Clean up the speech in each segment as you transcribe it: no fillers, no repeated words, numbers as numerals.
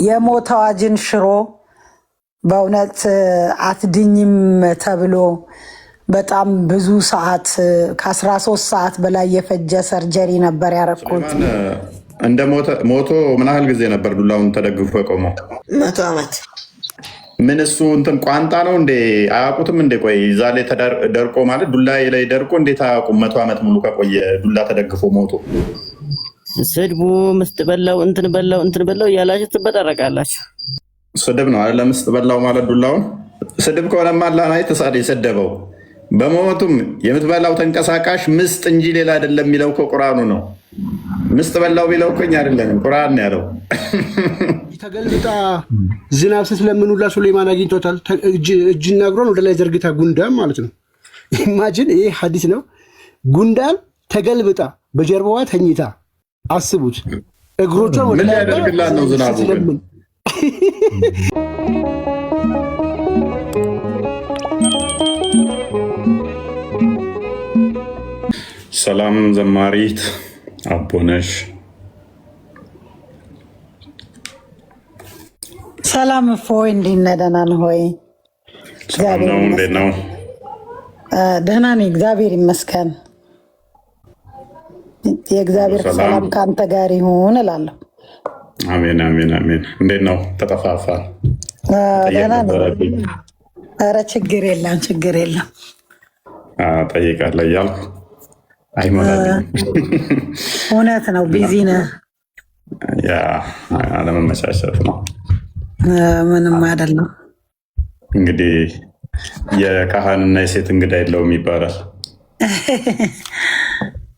የሞት አዋጅን ሽሮ በእውነት አትድኝም ተብሎ በጣም ብዙ ሰዓት ከ13 ሰዓት በላይ የፈጀ ሰርጀሪ ነበር ያረኩት። እንደ ሞቶ ምን ያህል ጊዜ ነበር ዱላውን ተደግፎ የቆመው? 100 ዓመት። ምን እሱ እንትን ቋንጣ ነው እንዴ? አያውቁትም እንዴ? ቆይ እዛ ላይ ደርቆ ማለት ዱላ ላይ ደርቆ እንዴት አያውቁም? 100 ዓመት ሙሉ ከቆየ ዱላ ተደግፎ ሞቶ ስድቡ ምስጥ በላው እንትን በላው እያላችሁ ትበጠረቃላችሁ። ስድብ ነው አይደል? ምስጥ በላው ማለት ዱላውን ስድብ ከሆነማ አላህ ላይ ተሳደ የሰደበው። በመሞቱም የምትበላው ተንቀሳቃሽ ምስጥ እንጂ ሌላ አይደለም የሚለው እኮ ቁርአኑ ነው። ምስጥ በላው ቢለው እኮ እኛ አይደለም ቁርአን ነው ያለው። ተገልብጣ ዝናብ ስትለምኑላ ሱሌማን አግኝቶታል። እጅና እግሯን ወደ ላይ ዘርግታ ጉንዳን ማለት ነው። ኢማጂን ይሄ ሐዲስ ነው። ጉንዳን ተገልብጣ በጀርባዋ ተኝታ አስቡት። እግሮቿን ወደ ላይ ያደርግላት ነው ዝናቡ ግን ሰላም ዘማሪት አቦነሽ። ሰላም ፎይ እንዴት ነህ? ደህና ነህ ሆይ? እንዴት ነው? ደህና ነኝ እግዚአብሔር ይመስገን። የእግዚአብሔር ሰላም ከአንተ ጋር ይሁን እላለሁ። አሜን አሜን አሜን። እንዴት ነው? ተጠፋፋን። ደህና ነኝ። ኧረ ችግር የለም ችግር የለም። ጠይቃለሁ እያልኩ አይሞላልኝም። እውነት ነው። ቢዚ ነህ? ያ አለመመቻቸት ነው። ምንም አይደለም። እንግዲህ የካህንና የሴት እንግዳ የለውም ይባላል።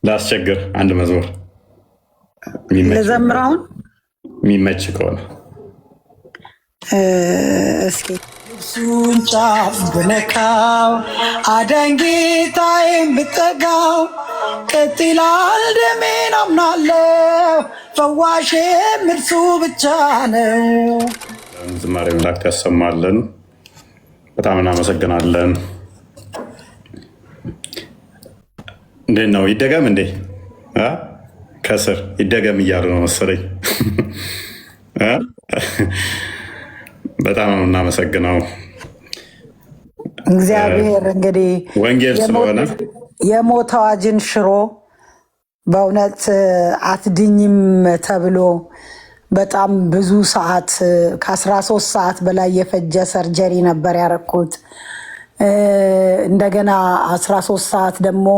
ላስቸግር አንድ መዝሙር ልዘምራውን የሚመች ከሆነ እስኪ እሱን ጫፍ ብነካው አዳኝ ጌታዬን ብጠጋው ቀጥ ይላል ደሜን አምናለሁ ፈዋሼም እርሱ ብቻ ነው። ዝማሬ መላእክት ያሰማልን። በጣም እናመሰግናለን። እንዴት ነው? ይደገም እንዴ? ከስር ይደገም እያሉ ነው መሰለኝ። በጣም ነው እናመሰግነው እግዚአብሔር። እንግዲህ ወንጌል ስለሆነ የሞት አዋጅን ሽሮ በእውነት አትድኝም ተብሎ በጣም ብዙ ሰዓት ከ13 ሰዓት በላይ የፈጀ ሰርጀሪ ነበር ያረኩት። እንደገና 13 ሰዓት ደግሞ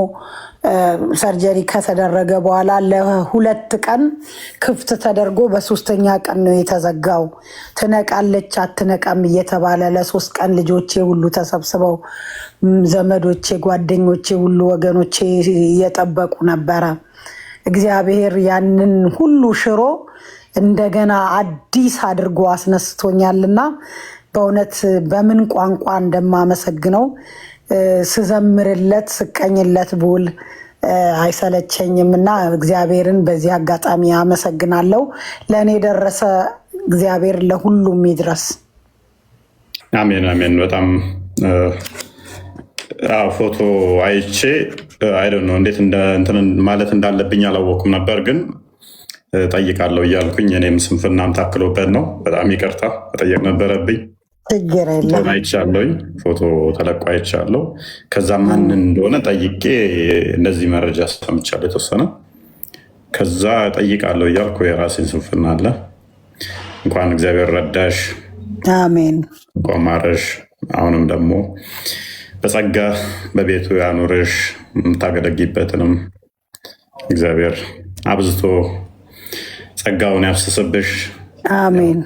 ሰርጀሪ ከተደረገ በኋላ ለ2 ቀን ክፍት ተደርጎ በሶስተኛ ቀን ነው የተዘጋው። ትነቃለች አትነቃም እየተባለ ለ3 ቀን ልጆቼ ሁሉ ተሰብስበው ዘመዶቼ፣ ጓደኞቼ ሁሉ ወገኖቼ እየጠበቁ ነበረ። እግዚአብሔር ያንን ሁሉ ሽሮ እንደገና አዲስ አድርጎ አስነስቶኛልና በእውነት በምን ቋንቋ እንደማመሰግነው ስዘምርለት ስቀኝለት ብውል አይሰለቸኝም እና እግዚአብሔርን በዚህ አጋጣሚ አመሰግናለሁ። ለእኔ የደረሰ እግዚአብሔር ለሁሉም ይድረስ። አሜን አሜን። በጣም ፎቶ አይቼ አይደነ እንዴት ማለት እንዳለብኝ አላወኩም ነበር፣ ግን ጠይቃለሁ እያልኩኝ እኔም ስንፍናም ታክሎበት ነው። በጣም ይቅርታ መጠየቅ ነበረብኝ። ችግር የለም። አይቻለሁኝ፣ ፎቶ ተለቆ አይቻለሁ። ከዛ ማን እንደሆነ ጠይቄ እንደዚህ መረጃ ሰምቻለሁ የተወሰነ። ከዛ ጠይቃለሁ እያልኩ የራሴን ስንፍና አለ። እንኳን እግዚአብሔር ረዳሽ፣ አሜን። እንኳን ማረሽ። አሁንም ደግሞ በጸጋ በቤቱ ያኑርሽ። የምታገለጊበትንም እግዚአብሔር አብዝቶ ጸጋውን ያፍስስብሽ። አሜን።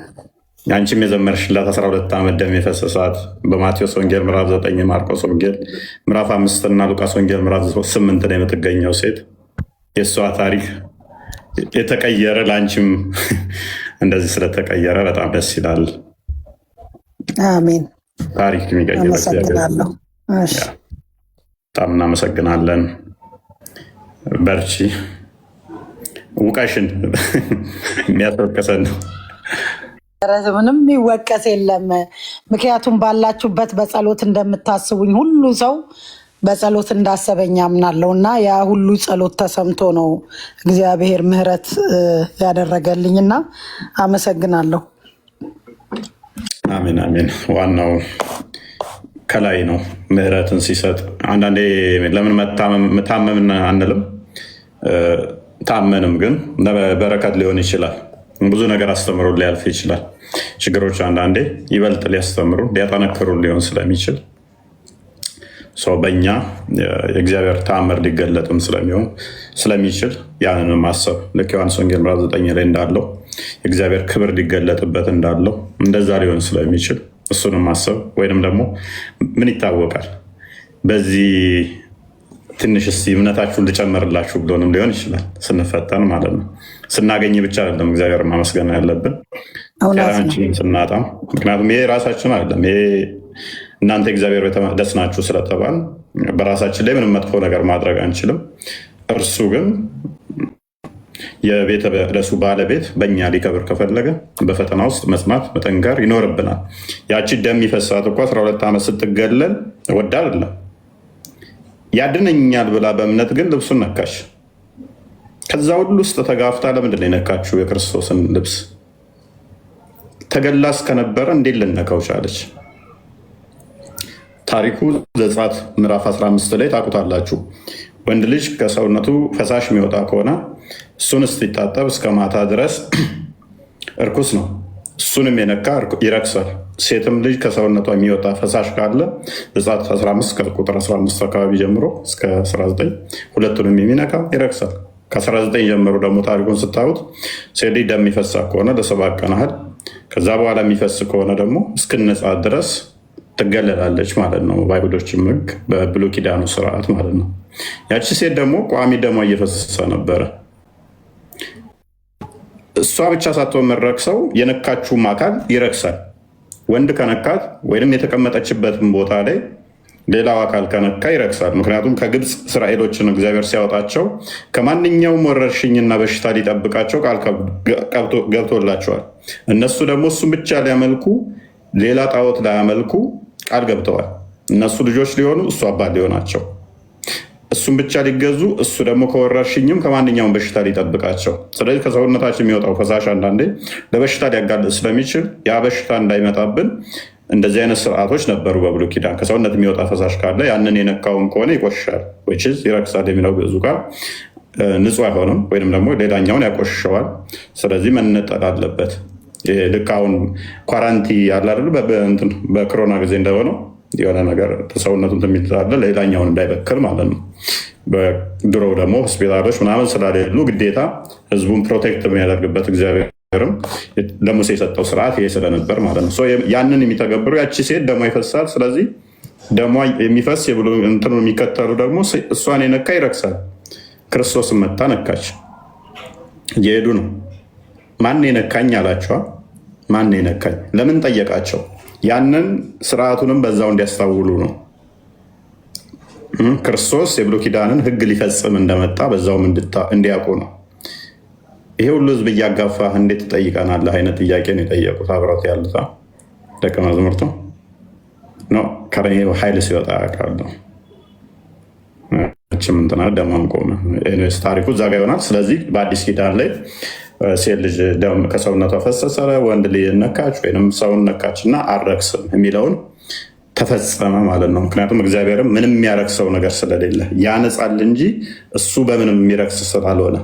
አንቺም የዘመርሽላት 12 ዓመት ደም የፈሰሳት በማቴዎስ ወንጌል ምዕራፍ 9 ማርቆስ ወንጌል ምዕራፍ 5 እና ሉቃስ ወንጌል ምዕራፍ 8 ላይ የምትገኘው ሴት የእሷ ታሪክ የተቀየረ ለአንቺም እንደዚህ ስለተቀየረ በጣም ደስ ይላል። አሜን። ታሪክ የሚቀይር በጣም እናመሰግናለን። በርቺ። ውቀሽን የሚያስወቅሰን ነው። ምንም የሚወቀስ የለም። ምክንያቱም ባላችሁበት በጸሎት እንደምታስቡኝ ሁሉ ሰው በጸሎት እንዳሰበኝ አምናለሁ እና ያ ሁሉ ጸሎት ተሰምቶ ነው እግዚአብሔር ምሕረት ያደረገልኝና አመሰግናለሁ። አሜን አሜን። ዋናው ከላይ ነው ምህረትን ሲሰጥ። አንዳንዴ ለምን ታመምን አንልም። ታመንም ግን በረከት ሊሆን ይችላል። ብዙ ነገር አስተምሮ ሊያልፍ ይችላል። ችግሮች አንዳንዴ ይበልጥ ሊያስተምሩ ሊያጠነክሩ ሊሆን ስለሚችል ሰው በእኛ የእግዚአብሔር ተአምር ሊገለጥም ስለሚችል ያንን ማሰብ ልክ ዮሐንስ ወንጌል ምዕራፍ 9 ላይ እንዳለው የእግዚአብሔር ክብር ሊገለጥበት እንዳለው እንደዛ ሊሆን ስለሚችል እሱንም ማሰብ ወይንም ደግሞ ምን ይታወቃል በዚህ ትንሽ እስኪ እምነታችሁን ልጨምርላችሁ ብሎንም ሊሆን ይችላል። ስንፈተን ማለት ነው። ስናገኝ ብቻ አይደለም እግዚአብሔር ማመስገን ያለብን ጤናችንን ስናጣም። ምክንያቱም ይሄ ራሳችን አይደለም። ይሄ እናንተ እግዚአብሔር ቤተ መቅደስ ናችሁ ስለተባል በራሳችን ላይ ምንም መጥፎ ነገር ማድረግ አንችልም። እርሱ ግን የቤተ መቅደሱ ባለቤት በእኛ ሊከብር ከፈለገ በፈተና ውስጥ መጽናት መጠንከር ይኖርብናል። ያቺ ደም ይፈሳት እኮ 12 ዓመት ስትገለል ወዳ አይደለም ያድነኛል ብላ በእምነት ግን ልብሱን ነካች። ከዛ ሁሉ ውስጥ ተጋፍታ ለምንድን ነው የነካችው? የክርስቶስን ልብስ ተገላ እስከነበረ እንዴት ልነካው ቻለች? ታሪኩ ዘጸአት ምዕራፍ 15 ላይ ታውቁታላችሁ። ወንድ ልጅ ከሰውነቱ ፈሳሽ የሚወጣ ከሆነ እሱን እስኪታጠብ እስከ ማታ ድረስ እርኩስ ነው። እሱንም የነካ ይረክሳል። ሴትም ልጅ ከሰውነቷ የሚወጣ ፈሳሽ ካለ ዘጸአት 15 ከቁጥር 15 አካባቢ ጀምሮ እስከ 19 ሁለቱንም የሚነካ ይረክሳል። ከ19 ጀምሮ ደግሞ ታሪኩን ስታዩት ሴት ልጅ ደም የሚፈሳ ከሆነ ለ7 ቀን ያህል ከዛ በኋላ የሚፈስ ከሆነ ደግሞ እስክነጻ ድረስ ትገለላለች ማለት ነው። በአይሁዶችም ሕግ በብሉይ ኪዳኑ ስርዓት ማለት ነው። ያቺ ሴት ደግሞ ቋሚ ደሟ እየፈሰሰ ነበረ። እሷ ብቻ ሳትሆን የምትረክሰው የነካችውም አካል ይረክሳል። ወንድ ከነካት ወይም የተቀመጠችበትን ቦታ ላይ ሌላው አካል ከነካ ይረክሳል። ምክንያቱም ከግብፅ እስራኤሎችን እግዚአብሔር ሲያወጣቸው ከማንኛውም ወረርሽኝና በሽታ ሊጠብቃቸው ቃል ገብቶላቸዋል። እነሱ ደግሞ እሱም ብቻ ሊያመልኩ ሌላ ጣዖት ላያመልኩ ቃል ገብተዋል። እነሱ ልጆች ሊሆኑ እሱ አባት ሊሆናቸው፣ እሱም ብቻ ሊገዙ እሱ ደግሞ ከወረርሽኝም ከማንኛውም በሽታ ሊጠብቃቸው። ስለዚህ ከሰውነታችን የሚወጣው ፈሳሽ አንዳንዴ ለበሽታ ሊያጋልጥ ስለሚችል ያ በሽታ እንዳይመጣብን እንደዚህ አይነት ስርዓቶች ነበሩ በብሉይ ኪዳን። ከሰውነት የሚወጣ ፈሳሽ ካለ ያንን የነካውን ከሆነ ይቆሻል፣ ይረክሳል የሚለው ግዕዙ ቃል ንጹህ አይሆንም ወይም ደግሞ ሌላኛውን ያቆሽሸዋል። ስለዚህ መነጠል አለበት። ልክ አሁን ኳራንቲ ያለ አይደል በኮሮና ጊዜ እንደሆነው የሆነ ነገር ሰውነቱን የሚላለ ሌላኛውን እንዳይበክል ማለት ነው። በድሮ ደግሞ ሆስፒታሎች ምናምን ስላሌሉ ግዴታ ህዝቡን ፕሮቴክት የሚያደርግበት እግዚአብሔርም ለሙሴ የሰጠው ስርዓት ይሄ ስለነበር ማለት ነው። ያንን የሚተገብሩ ያቺ ሴት ደሟ ይፈሳል። ስለዚህ ደሟ የሚፈስ እንትኑ የሚከተሉ ደግሞ እሷን የነካ ይረክሳል። ክርስቶስን መታ ነካች። እየሄዱ ነው። ማን የነካኝ አላቸዋ። ማን የነካኝ ለምን ጠየቃቸው? ያንን ስርዓቱንም በዛው እንዲያስታውሉ ነው። ክርስቶስ የብሉይ ኪዳንን ህግ ሊፈጽም እንደመጣ በዛውም እንዲያውቁ ነው። ይሄ ሁሉ ህዝብ እያጋፋህ እንዴት ትጠይቀናለህ አይነት ጥያቄ ነው የጠየቁት አብረውት ያሉት ደቀ መዛሙርቱ ነው። ከረኔ ኃይል ሲወጣ ያውቃለሁ ምንትና ደማም ቆመ። ታሪኩ እዛ ጋ ይሆናል። ስለዚህ በአዲስ ኪዳን ላይ ሴት ልጅ ደም ከሰውነቷ ፈሰሰ፣ ወንድ ልጅ ነካች ወይም ሰውን ነካች እና አልረክስም የሚለውን ተፈጸመ ማለት ነው። ምክንያቱም እግዚአብሔርም ምንም የሚያረክሰው ነገር ስለሌለ ያነጻል እንጂ እሱ በምንም የሚረክስ ስላልሆነ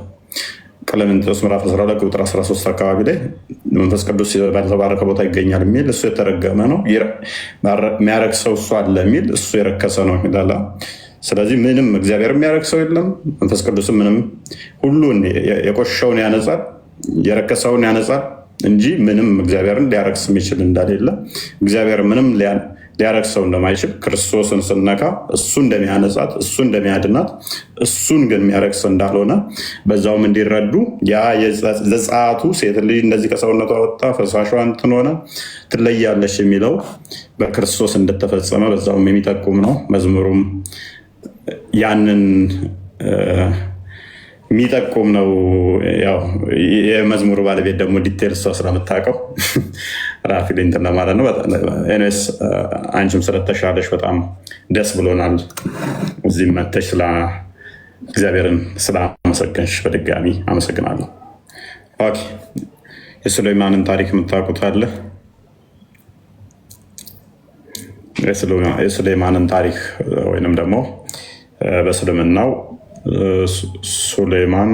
ቀለምንጦስ ምዕራፍ 12 ቁጥር 13 አካባቢ ላይ መንፈስ ቅዱስ ባልተባረከ ቦታ ይገኛል የሚል እሱ የተረገመ ነው፣ የሚያረክሰው እሱ አለ የሚል እሱ የረከሰ ነው ይላል። ስለዚህ ምንም እግዚአብሔር የሚያረክሰው የለም። መንፈስ ቅዱስም ምንም ሁሉን የቆሸውን ያነጻል፣ የረከሰውን ያነጻል እንጂ ምንም እግዚአብሔርን ሊያረክስ የሚችል እንደሌለ እግዚአብሔር ምንም ሊያረክሰው እንደማይችል ክርስቶስን ስነካ እሱ እንደሚያነጻት እሱ እንደሚያድናት እሱን ግን የሚያረክስ እንዳልሆነ በዛውም እንዲረዱ ያ ዘጸአቱ ሴት ልጅ እንደዚህ ከሰውነቷ ወጣ ፈሳሿ እንትን ሆነ ትለያለች የሚለው በክርስቶስ እንደተፈጸመ በዛውም የሚጠቁም ነው። መዝሙሩም ያንን የሚጠቁም ነው። ያው የመዝሙሩ ባለቤት ደግሞ ዲቴል እሷ ስለምታውቀው ራፊ እንትን ለማለት ነው። ኤኒዌይስ አንቺም ስለተሻለሽ በጣም ደስ ብሎናል። እዚህም መተሽ እግዚአብሔርን ስላመሰገንሽ በድጋሚ አመሰግናለሁ። ኦኬ፣ የሱሌይማንን ታሪክ የምታውቁት አለ? የሱሌማንን ታሪክ ወይንም ደግሞ በእስልምናው ሱሌማን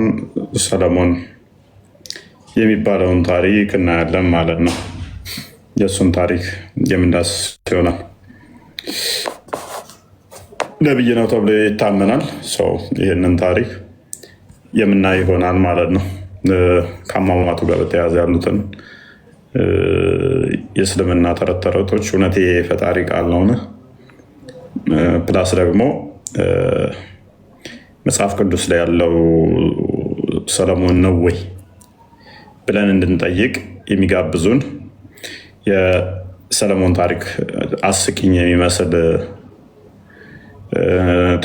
ሰለሞን የሚባለውን ታሪክ እናያለን ማለት ነው። የእሱን ታሪክ የምንዳስስ ይሆናል። ነቢይ ነው ተብሎ ይታመናል። ይህንን ታሪክ የምናይ ይሆናል ማለት ነው። ከአሟሟቱ ጋር በተያያዘ ያሉትን የእስልምና ተረት ተረቶች እውነት የፈጣሪ ቃል ነውን? ፕላስ ደግሞ መጽሐፍ ቅዱስ ላይ ያለው ሰለሞን ነው ወይ ብለን እንድንጠይቅ የሚጋብዙን የሰለሞን ታሪክ አስቂኝ የሚመስል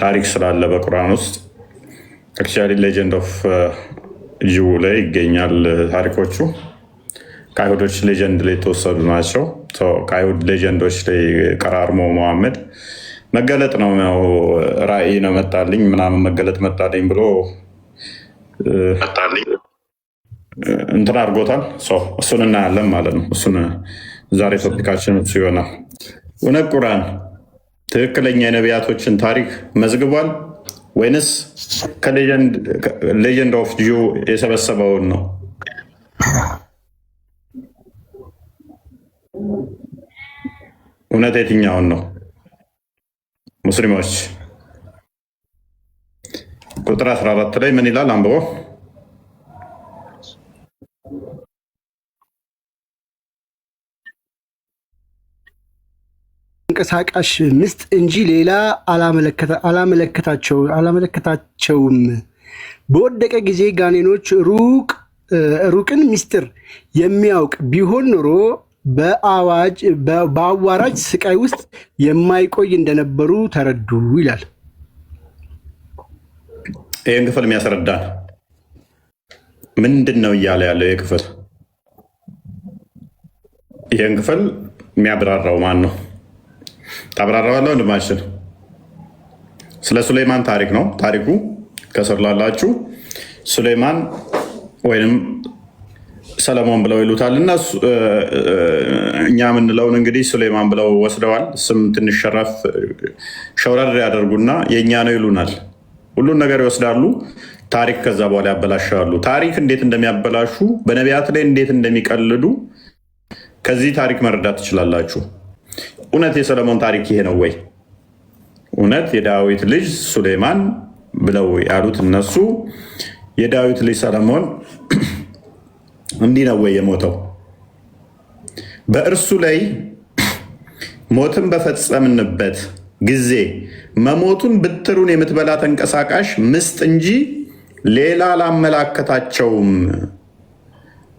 ታሪክ ስላለ በቁርአን ውስጥ አክቹዋሊ ሌጀንድ ኦፍ ጂው ላይ ይገኛል። ታሪኮቹ ከአይሁዶች ሌጀንድ ላይ የተወሰዱ ናቸው። ከአይሁድ ሌጀንዶች ላይ ቀራርሞ መሐመድ መገለጥ ነው ራእይ ነው መጣልኝ ምናምን መገለጥ መጣልኝ ብሎ እንትን አድርጎታል። እሱን እናያለን ማለት ነው። እሱን ዛሬ ቶፒካችን እሱ ይሆናል። እውነት ቁርአን ትክክለኛ የነቢያቶችን ታሪክ መዝግቧል ወይንስ ከሌጀንድ ኦፍ ጂው የሰበሰበውን ነው? እውነት የትኛውን ነው? ሙስሊሞች ቁጥር 14 ላይ ምን ይላል? አንብቦ ተንቀሳቃሽ ምስጥ እንጂ ሌላ አላመለከታቸውም። በወደቀ ጊዜ ጋኔኖች ሩቅን ምስጢር የሚያውቅ ቢሆን ኖሮ በአዋራጅ ስቃይ ውስጥ የማይቆይ እንደነበሩ ተረዱ ይላል። ይህን ክፍል የሚያስረዳን ምንድን ነው እያለ ያለው? ይህ ክፍል ይህን ክፍል የሚያብራራው ማን ነው? ታብራራዋለህ ወንድማችን። ስለ ሱሌማን ታሪክ ነው። ታሪኩ ከስር ላላችሁ ሱሌማን ወይም ሰለሞን ብለው ይሉታል እና እኛ የምንለውን እንግዲህ ሱሌማን ብለው ወስደዋል። ስም ትንሽ ሸውረር ያደርጉና የእኛ ነው ይሉናል። ሁሉን ነገር ይወስዳሉ። ታሪክ ከዛ በኋላ ያበላሻሉ። ታሪክ እንዴት እንደሚያበላሹ፣ በነቢያት ላይ እንዴት እንደሚቀልዱ ከዚህ ታሪክ መረዳት ትችላላችሁ። እውነት የሰለሞን ታሪክ ይሄ ነው ወይ? እውነት የዳዊት ልጅ ሱሌማን ብለው ያሉት እነሱ የዳዊት ልጅ ሰለሞን እንዲህ ነው ወይ የሞተው? በእርሱ ላይ ሞትን በፈጸምንበት ጊዜ መሞቱን ብትሩን የምትበላ ተንቀሳቃሽ ምስጥ እንጂ ሌላ አላመላከታቸውም።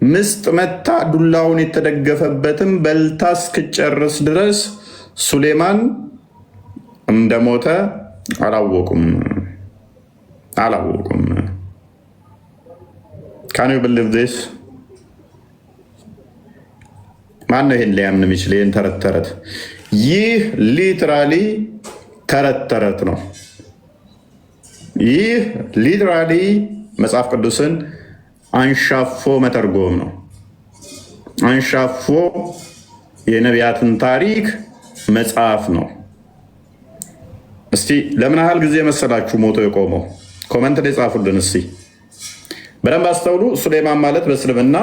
ምስጥ መታ ዱላውን የተደገፈበትም በልታ እስክጨርስ ድረስ ሱሌማን እንደሞተ አላወቁም። ካን ዩ ብሊቭ ዚስ? ማን ነው ይሄን ሊያምን የሚችል? ይህን ተረት ተረት ይህ ሊትራሊ ተረት ተረት ነው። ይህ ሊትራሊ መጽሐፍ ቅዱስን አንሻፎ መተርጎም ነው። አንሻፎ የነቢያትን ታሪክ መጽሐፍ ነው። እስቲ ለምን ያህል ጊዜ መሰላችሁ ሞቶ የቆመው? ኮመንት ላይ ጻፉልን እስቲ። በደንብ አስተውሉ። ሱሌማን ማለት በእስልምና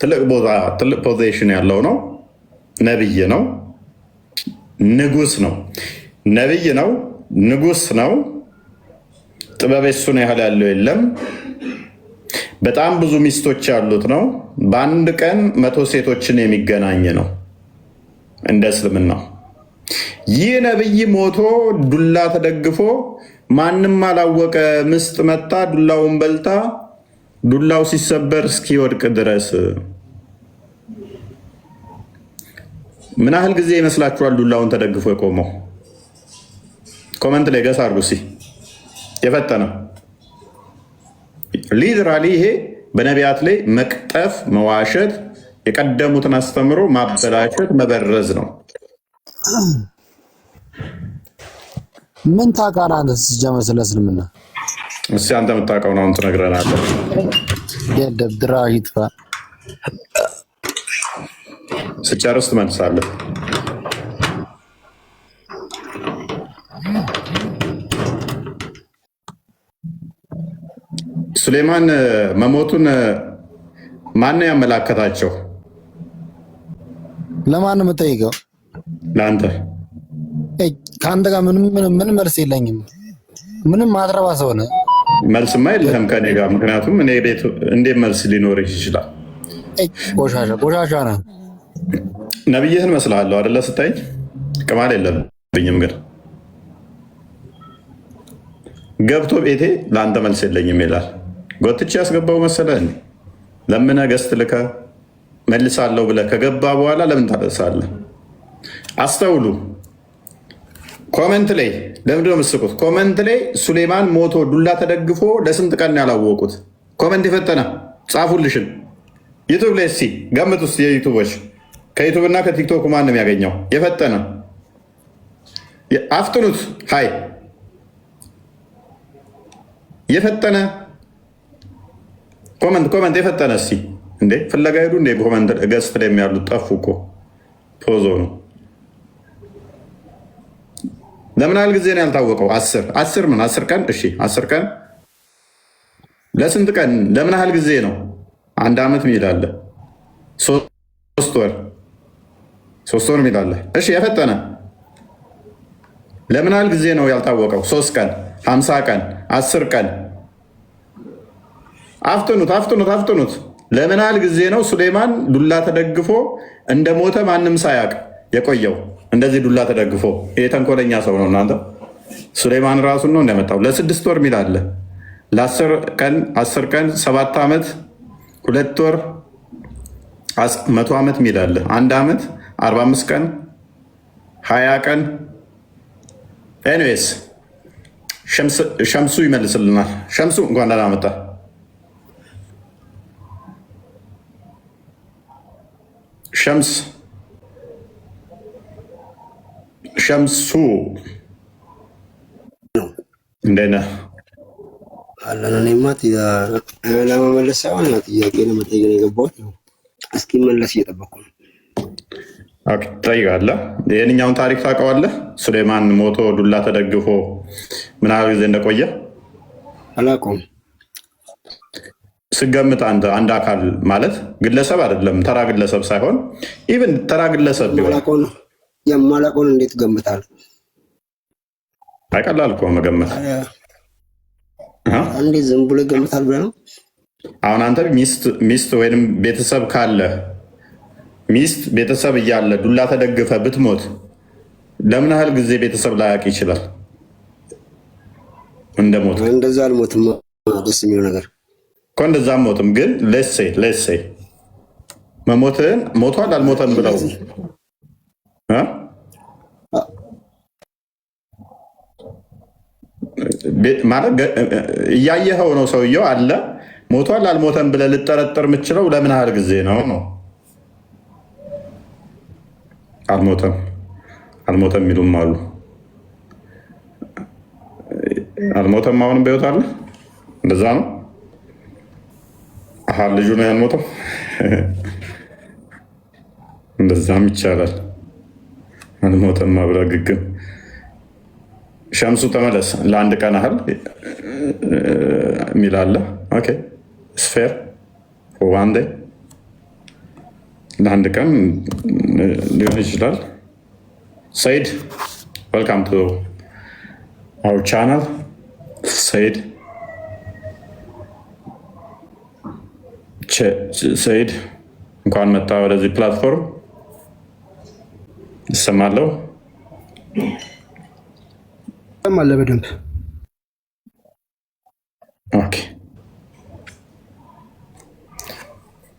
ትልቅ ቦታ ትልቅ ፖዚሽን ያለው ነው። ነብይ ነው፣ ንጉስ ነው። ነብይ ነው፣ ንጉስ ነው። ጥበብ እሱን ያህል ያለው የለም። በጣም ብዙ ሚስቶች ያሉት ነው። በአንድ ቀን 100 ሴቶችን የሚገናኝ ነው እንደ እስልምናው። ይህ ነብይ ሞቶ ዱላ ተደግፎ ማንም አላወቀ። ምስጥ መታ ዱላውን በልታ ዱላው ሲሰበር እስኪወድቅ ድረስ ምን ያህል ጊዜ ይመስላችኋል ዱላውን ተደግፎ የቆመው? ኮመንት ላይ ገስ አድርጉ እስኪ። የፈጠነው ሊትራሊ ይሄ በነቢያት ላይ መቅጠፍ፣ መዋሸት፣ የቀደሙትን አስተምሮ ማበላሸት፣ መበረዝ ነው። ምን ታውቃለህ ሲጀመር ስለ እስልምና? እስኪ አንተ የምታውቀውን አሁን ትነግረናለህ። የደብድራ ይጥፋ ስጨርስ ትመልሳለህ። ሱሌማን መሞቱን ማን ያመላከታቸው? ለማን ነው የምጠይቀው? ለአንተ። ከአንተ ጋር ምን መልስ የለኝም። ምንም ማትረባ ሰው ነህ። መልስማ የለህም ከኔ ጋር። ምክንያቱም እኔ ቤት እንዴት መልስ ሊኖር ይችላል? ቆሻሻ ነህ። ነብይህን መስልሃለሁ አይደለ? ስታይ ቅማል የለብኝም፣ ግን ገብቶ ቤቴ ለአንተ መልስ የለኝም ይላል። ጎትቼ ያስገባው መሰለህ? ለምነህ ገስት ልከህ መልሳለሁ ብለህ ከገባ በኋላ ለምን ታደርሳለህ? አስተውሉ። ኮመንት ላይ ለምንድን ነው የምትስቁት? ኮመንት ላይ ሱሌማን ሞቶ ዱላ ተደግፎ ለስንት ቀን ያላወቁት? ኮመንት የፈጠነ ጻፉልሽን። ዩቱብ ላይ እስኪ ገምት ውስጥ የዩቱቦች ከዩቱብ እና ከቲክቶክ ማን ነው የሚያገኘው? የፈጠነ አፍጥኑት። ሀይ የፈጠነ ኮመንት የፈጠነ እስኪ እንዴ ፍለጋ ሄዱ እንዴ? ኮመንት ገስት ላይ የሚያሉት ጠፉ እኮ ፖዞ ነው። ለምን ያህል ጊዜ ነው ያልታወቀው? 10 ቀን። እሺ 10 ቀን ለስንት ቀን? ለምን ያህል ጊዜ ነው? 1 ዓመት ሚላለ 3 ወር 3 ወር ሚላለ። እሺ የፈጠነ ለምን ያህል ጊዜ ነው ያልታወቀው? 3 ቀን፣ 50 ቀን፣ 10 ቀን። አፍጥኑት። ለምን ያህል ጊዜ ነው ሱሌማን ዱላ ተደግፎ እንደ ሞተ ማንም ሳያውቅ የቆየው? እንደዚህ ዱላ ተደግፎ ይሄ ተንኮለኛ ሰው ነው። እናንተ ሱሌማን ራሱን ነው እንደመጣው። ለ6 ወር ሚል አለ፣ ለ10 ቀን፣ 10 ቀን፣ 7 ዓመት፣ 2 ወር፣ 100 ዓመት ሚል አለ፣ 1 ዓመት፣ 45 ቀን፣ 20 ቀን። ኤኒዌይስ ሸምሱ ይመልስልናል። ሸምሱ እንኳን ደህና መጣ። ሸምሱ እንዴት ነህ? አለን። እኔማ ለመመለስ ሳይሆን ጥያቄ ለመጠየቅ ነው የገባሁት። እስኪመለስ እየጠበኩ ነው። ትጠይቃለህ? ይህንኛውን ታሪክ ታውቀዋለህ? ሱሌማን ሞቶ ዱላ ተደግፎ ምን ያህል ጊዜ እንደቆየ አላውቀውም። ስገምት አንድ አካል ማለት ግለሰብ አይደለም፣ ተራ ግለሰብ ሳይሆን ኢቭን ተራ ግለሰብ ቢሆን የማላውቀውን እንዴት ገምታለህ? አይቀላል እኮ መገመት። እንዴት ዝም ብሎ ይገምታል ብለህ ነው? አሁን አንተ ሚስት ወይም ቤተሰብ ካለ ሚስት ቤተሰብ እያለ ዱላ ተደግፈ ብትሞት ለምን ያህል ጊዜ ቤተሰብ ላያውቅ ይችላል እንደሞት? እንደዛ አልሞትም። ደስ የሚለው ነገር እኮ እንደዛ ሞትም፣ ግን ሌሴ መሞትህን ሞቷል አልሞተም ብለው ማለት እያየኸው ነው። ሰውየው አለ ሞቷል አልሞተም ብለህ ልጠረጥር የምችለው ለምን ያህል ጊዜ ነው? አልሞተም የሚሉም አሉ። አልሞተም አሁንም በሕይወት አለ። እንደዛ ነው። ልጁ ነው ያልሞተው። እንደዛም ይቻላል። አልሞተም ብለህ ግግም። ሸምሱ ተመለስ። ለአንድ ቀን ያህል የሚል አለ። ኦኬ ስፌር ዋን ዴይ ለአንድ ቀን ሊሆን ይችላል። ሰይድ ዌልካም ቱ አወር ቻናል። ሰይድ እንኳን መጣ ወደዚህ ፕላትፎርም። ይሰማለሁ አለ በደንብ። ኦኬ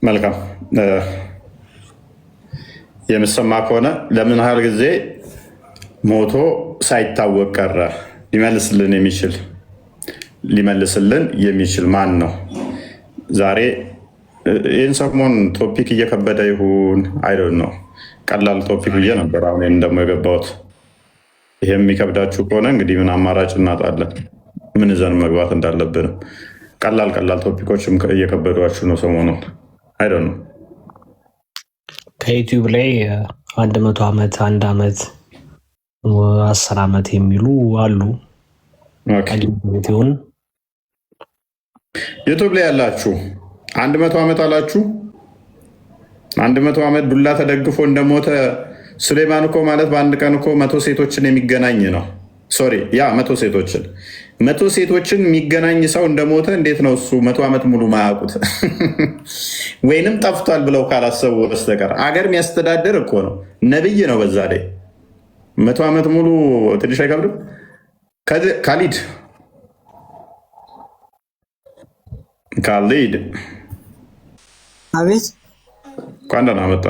መልካም። የምሰማ ከሆነ ለምን ያህል ጊዜ ሞቶ ሳይታወቅ ቀረ? ሊመልስልን የሚችል ማን ነው? ዛሬ ይህን ሰሞን ቶፒክ እየከበደ ይሁን አይዶን ነው። ቀላል ቶፒክ ብዬ ነበር። አሁን ይህን ደግሞ የገባሁት። ይሄ የሚከብዳችሁ ከሆነ እንግዲህ ምን አማራጭ እናጣለን? ምን ይዘን መግባት እንዳለብንም ቀላል ቶፒኮችም እየከበዷችሁ ነው ሰሞኑን። አይዶን ነው። ከዩቲዩብ ላይ 100 ዓመት 1 ዓመት 10 ዓመት የሚሉ አሉ። ይሁን ዩቱብ ላይ ያላችሁ 100 ዓመት አላችሁ። 100 ዓመት ዱላ ተደግፎ እንደሞተ ሱሌማን እኮ ማለት በአንድ ቀን እኮ 100 ሴቶችን የሚገናኝ ነው። ሶሪ ያ 100 ሴቶችን የሚገናኝ ሰው እንደሞተ እንዴት ነው እሱ 100 ዓመት ሙሉ ማያውቁት? ወይንም ጠፍቷል ብለው ካላሰቡ በስተቀር አገር የሚያስተዳድር እኮ ነው፣ ነብይ ነው። በዛ ላይ 100 ዓመት ሙሉ ትንሽ አይከብድም? ካሊድ አቤት፣ እንኳን ደህና መጣ።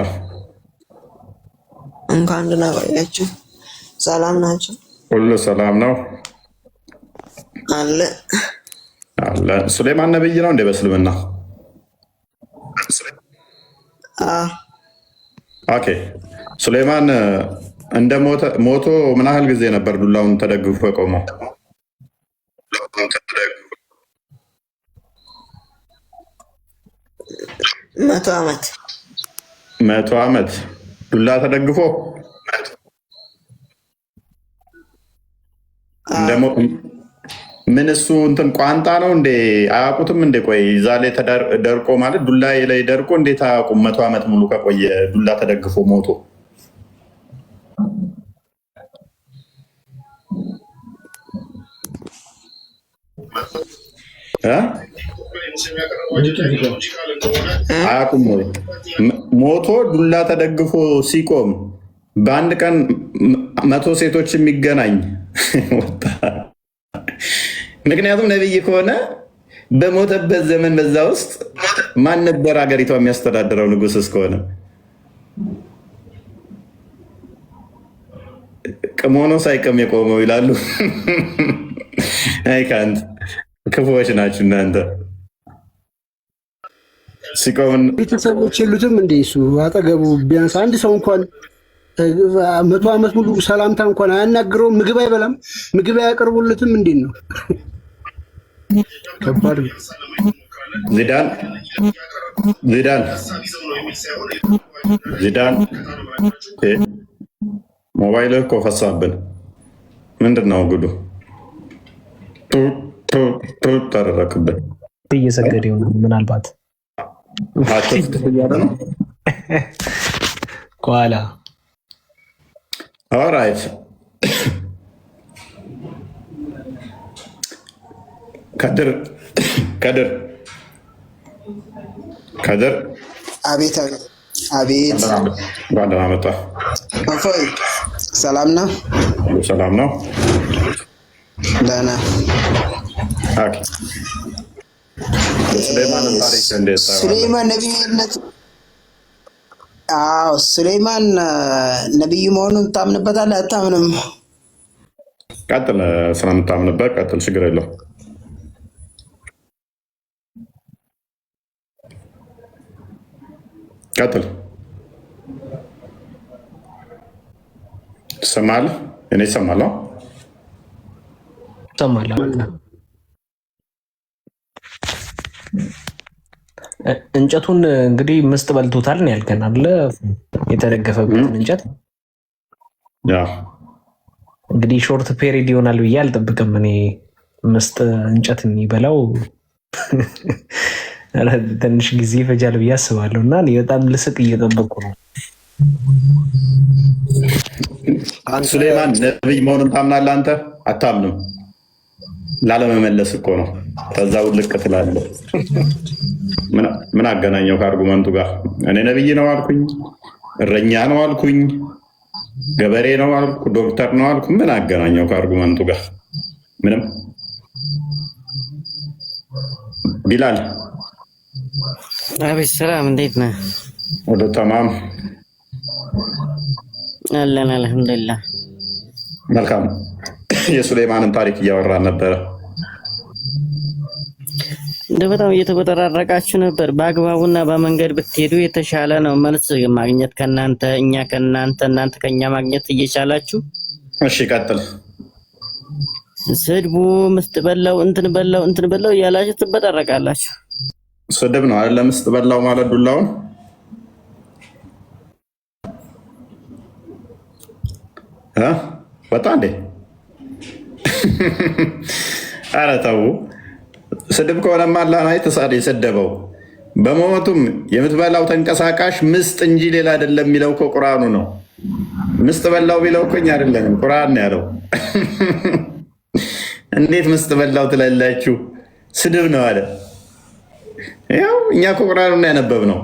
እንኳን ደህና ቆያችሁ። ሰላም ናቸው? ሁሉ ሰላም ነው አለ አለ። ሱሌማን ነብይ ነው እንደ በእስልምና? ኦኬ። ሱሌማን እንደ ሞቶ ምን ያህል ጊዜ ነበር ዱላውን ተደግፎ የቆመው? 100 ዓመት 100 ዓመት ዱላ ተደግፎ ምን እሱ እንትን ቋንጣ ነው እንዴ? አያውቁትም እንዴ? ቆይ እዛ ላይ ደርቆ ማለት ዱላ ላይ ደርቆ እንዴት አያውቁም? 100 ዓመት ሙሉ ከቆየ ዱላ ተደግፎ ሞቶ አያውቁም ወይ? ሞቶ ዱላ ተደግፎ ሲቆም በአንድ ቀን 100 ሴቶች የሚገናኝ ወጣ። ምክንያቱም ነብይ ከሆነ በሞተበት ዘመን በዛ ውስጥ ማን ነበር ሀገሪቷ የሚያስተዳድረው? ንጉስ እስከሆነ ቅሞኖ ሳይቀም የቆመው ይላሉ። አይ ካንት ክፉዎች ናችሁ እናንተ። ሲቆምን ቤተሰቦች የሉትም እንደ እሱ አጠገቡ ቢያንስ አንድ ሰው እንኳን 100 ዓመት ሙሉ ሰላምታ እንኳን አያናግረውም። ምግብ አይበላም፣ ምግብ አያቀርቡለትም። እንዴት ነው? ከባድ ነው። ዚዳን ሞባይል እኮ ፈሳብን። ምንድን ነው ጉዱ? ተረረክብን። እየሰገደ ይሆናል ምናልባት ከኋላ። ኦራይት ከድር አቤት አቤት። ደህና መጣ። እፎይ ሰላም ነው? ሰላም ነው። ደህና። ሱሌማን ነቢይነት ሱሌማን ነቢይ መሆኑን ታምንበታለህ አታምንም? ቀጥል። ስለምታምንበት ቀጥል፣ ችግር የለው። ቀጥል። ትሰማለህ? እኔ እሰማለሁ። እንጨቱን እንግዲህ ምስጥ በልቶታል ነው ያልከን አለ። የተደገፈበትን እንጨት እንግዲህ ሾርት ፔሪድ ይሆናል ብዬ አልጠብቅም። እኔ ምስጥ እንጨት የሚበላው ትንሽ ጊዜ ይፈጃል ብዬ አስባለሁ። እና እኔ በጣም ልስቅ እየጠበቁ ነው። ሱሌማን ነብይ መሆኑን ታምናለህ አንተ? አታምንም። ላለመመለስ እኮ ነው። ከዛ ውልቅ ትላለህ። ምን አገናኘው ከአርጉመንቱ ጋር? እኔ ነብይ ነው አልኩኝ፣ እረኛ ነው አልኩኝ፣ ገበሬ ነው አልኩ፣ ዶክተር ነው አልኩ። ምን አገናኘው ከአርጉመንቱ ጋር? ምንም። ቢላል አቤት። ሰላም፣ እንዴት ነህ? ወደ ተማም አለን፣ አልሐምዱሊላህ። መልካም። የሱሌማንን ታሪክ እያወራን ነበረ። እንደ በጣም እየተበጠራረቃችሁ ነበር። በአግባቡና በመንገድ ብትሄዱ የተሻለ ነው። መልስ ማግኘት ከእናንተ፣ እኛ ከእናንተ፣ እናንተ ከእኛ ማግኘት እየቻላችሁ። እሺ ቀጥል። ስድቡ ምስጥ በላው እንትን በላው እያላችሁ ትበጠረቃላችሁ። ስድብ ነው አይደለ? ምስጥ በላው ማለት ዱላውን ወጣ እንዴ? ኧረ ተው። ስድብ ከሆነማ አላህን አይተሳደ የሰደበው በመሞቱም የምትበላው ተንቀሳቃሽ ምስጥ እንጂ ሌላ አይደለም የሚለው እኮ ቁርአኑ ነው። ምስጥ በላው ቢለው እኮ እኛ አይደለንም፣ ቁርአን ነው ያለው። እንዴት ምስጥ በላው ትላላችሁ? ስድብ ነው አለ። ያው እኛ እኮ ቁርአኑን ያነበብነው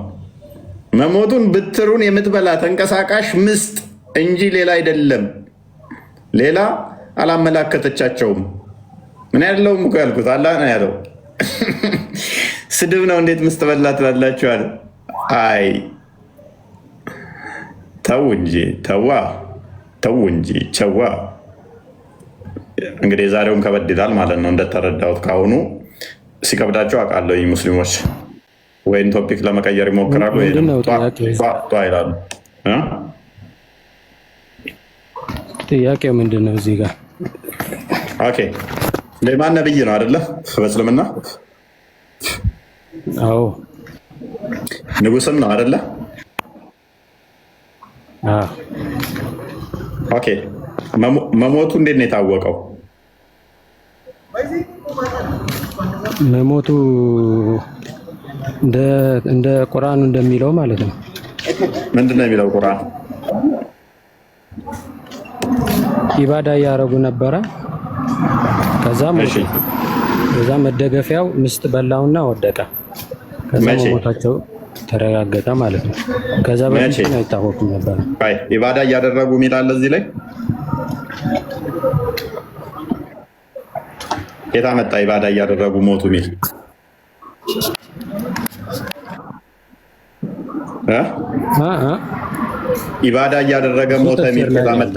መሞቱን ብትሩን የምትበላ ተንቀሳቃሽ ምስጥ እንጂ ሌላ አይደለም። ሌላ አላመላከተቻቸውም። ምን ያለውም እኮ ያልኩት አላህ ነው ያለው። ስድብ ነው እንዴት ምስጥ በላ ትላላችሁ አለ። አይ ተው እንጂ ተው እንጂ ቸዋ። እንግዲህ ዛሬውም ከበድ ይላል ማለት ነው እንደተረዳሁት። ከአሁኑ ሲከብዳቸው አውቃለሁ። ሙስሊሞች ወይም ቶፒክ ለመቀየር ይሞክራሉ ወይ ይላሉ። ጥያቄው ምንድን ነው እዚህ ጋር? ኦኬ ሱሌይማን ነብይ ነው አይደለ? በእስልምና አዎ። ንጉስም ነው አይደለ? አዎ። ኦኬ መሞቱ እንዴት ነው የታወቀው? መሞቱ እንደ ቁርአኑ እንደሚለው ማለት ነው። ምንድን ነው የሚለው ቁርአን? ኢባዳ እያደረጉ ነበረ። ከዛ መደገፊያው ምስጥ በላውና ወደቀ። ከዛ መሞታቸው ተረጋገጠ ማለት ነው። ከዛ በፊት አይታወቁም ነበር። ኢባዳ እያደረጉ ሚላል እዚህ ላይ የት አመጣ? ኢባዳ እያደረጉ ሞቱ ሚል ኢባዳ እያደረገ ሞተ ሚል የት አመጣ?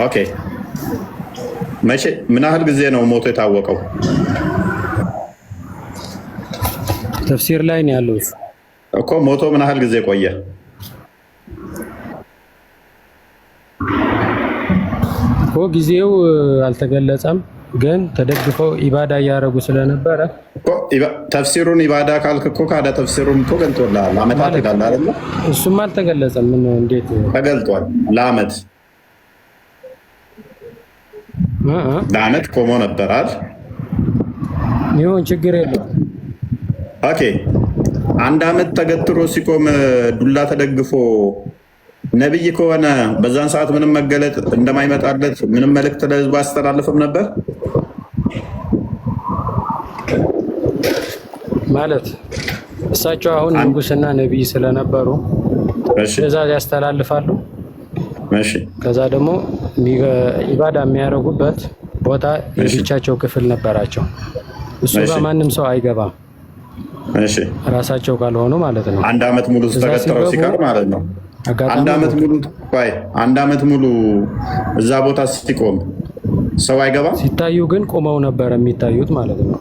ኦኬ መቼ ምን ያህል ጊዜ ነው ሞቶ የታወቀው? ተፍሲር ላይ ነው ያለው እኮ። ሞቶ ምን ያህል ጊዜ ቆየ? እኮ ጊዜው አልተገለጸም፣ ግን ተደግፈው ኢባዳ እያደረጉ ስለነበረ ተፍሲሩን ኢባዳ ካልክ እኮ ካደ ተፍሲሩን እኮ ገልጦልሃል። አመታት ይላል አይደል? እሱም አልተገለጸም። ምን እንዴት ተገልጧል? ለአመት ቆሞ ነበራል። ይሁን ችግር የለም። ኦኬ አንድ አመት ተገትሮ ሲቆም ዱላ ተደግፎ ነብይ ከሆነ በዛን ሰዓት ምንም መገለጥ እንደማይመጣለት ምንም መልእክት ለህዝቡ አስተላልፍም ነበር ማለት እሳቸው አሁን ንጉስና ነብይ ስለነበሩ ትዕዛዝ ያስተላልፋሉ። ከዛ ደግሞ ኢባዳ የሚያደርጉበት ቦታ የብቻቸው ክፍል ነበራቸው። እሱ ጋር ማንም ሰው አይገባም፣ ራሳቸው ካልሆኑ ማለት ነው። አንድ አመት ሙሉ ተገትረው ሲቀር ማለት ነው። አንድ አመት ሙሉ እዛ ቦታ ሲቆም ሰው አይገባም። ሲታዩ ግን ቆመው ነበር የሚታዩት ማለት ነው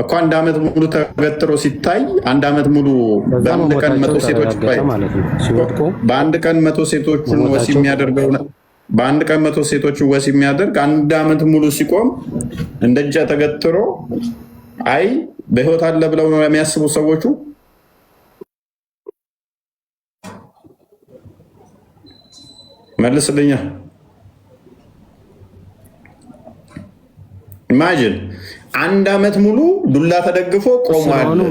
እኮ። አንድ አመት ሙሉ ተገትሮ ሲታይ አንድ አመት ሙሉ በአንድ ቀን 100 ሴቶች በአንድ ቀን 100 ሴቶችን ወሲ የሚያደርገው በአንድ ቀን 100 ሴቶችን ወሲ የሚያደርግ አንድ አመት ሙሉ ሲቆም እንደጃ ተገትሮ አይ በህይወት አለ ብለው ነው የሚያስቡ ሰዎቹ። መልስልኛ። ኢማጂን አንድ አመት ሙሉ ዱላ ተደግፎ ቆሟል።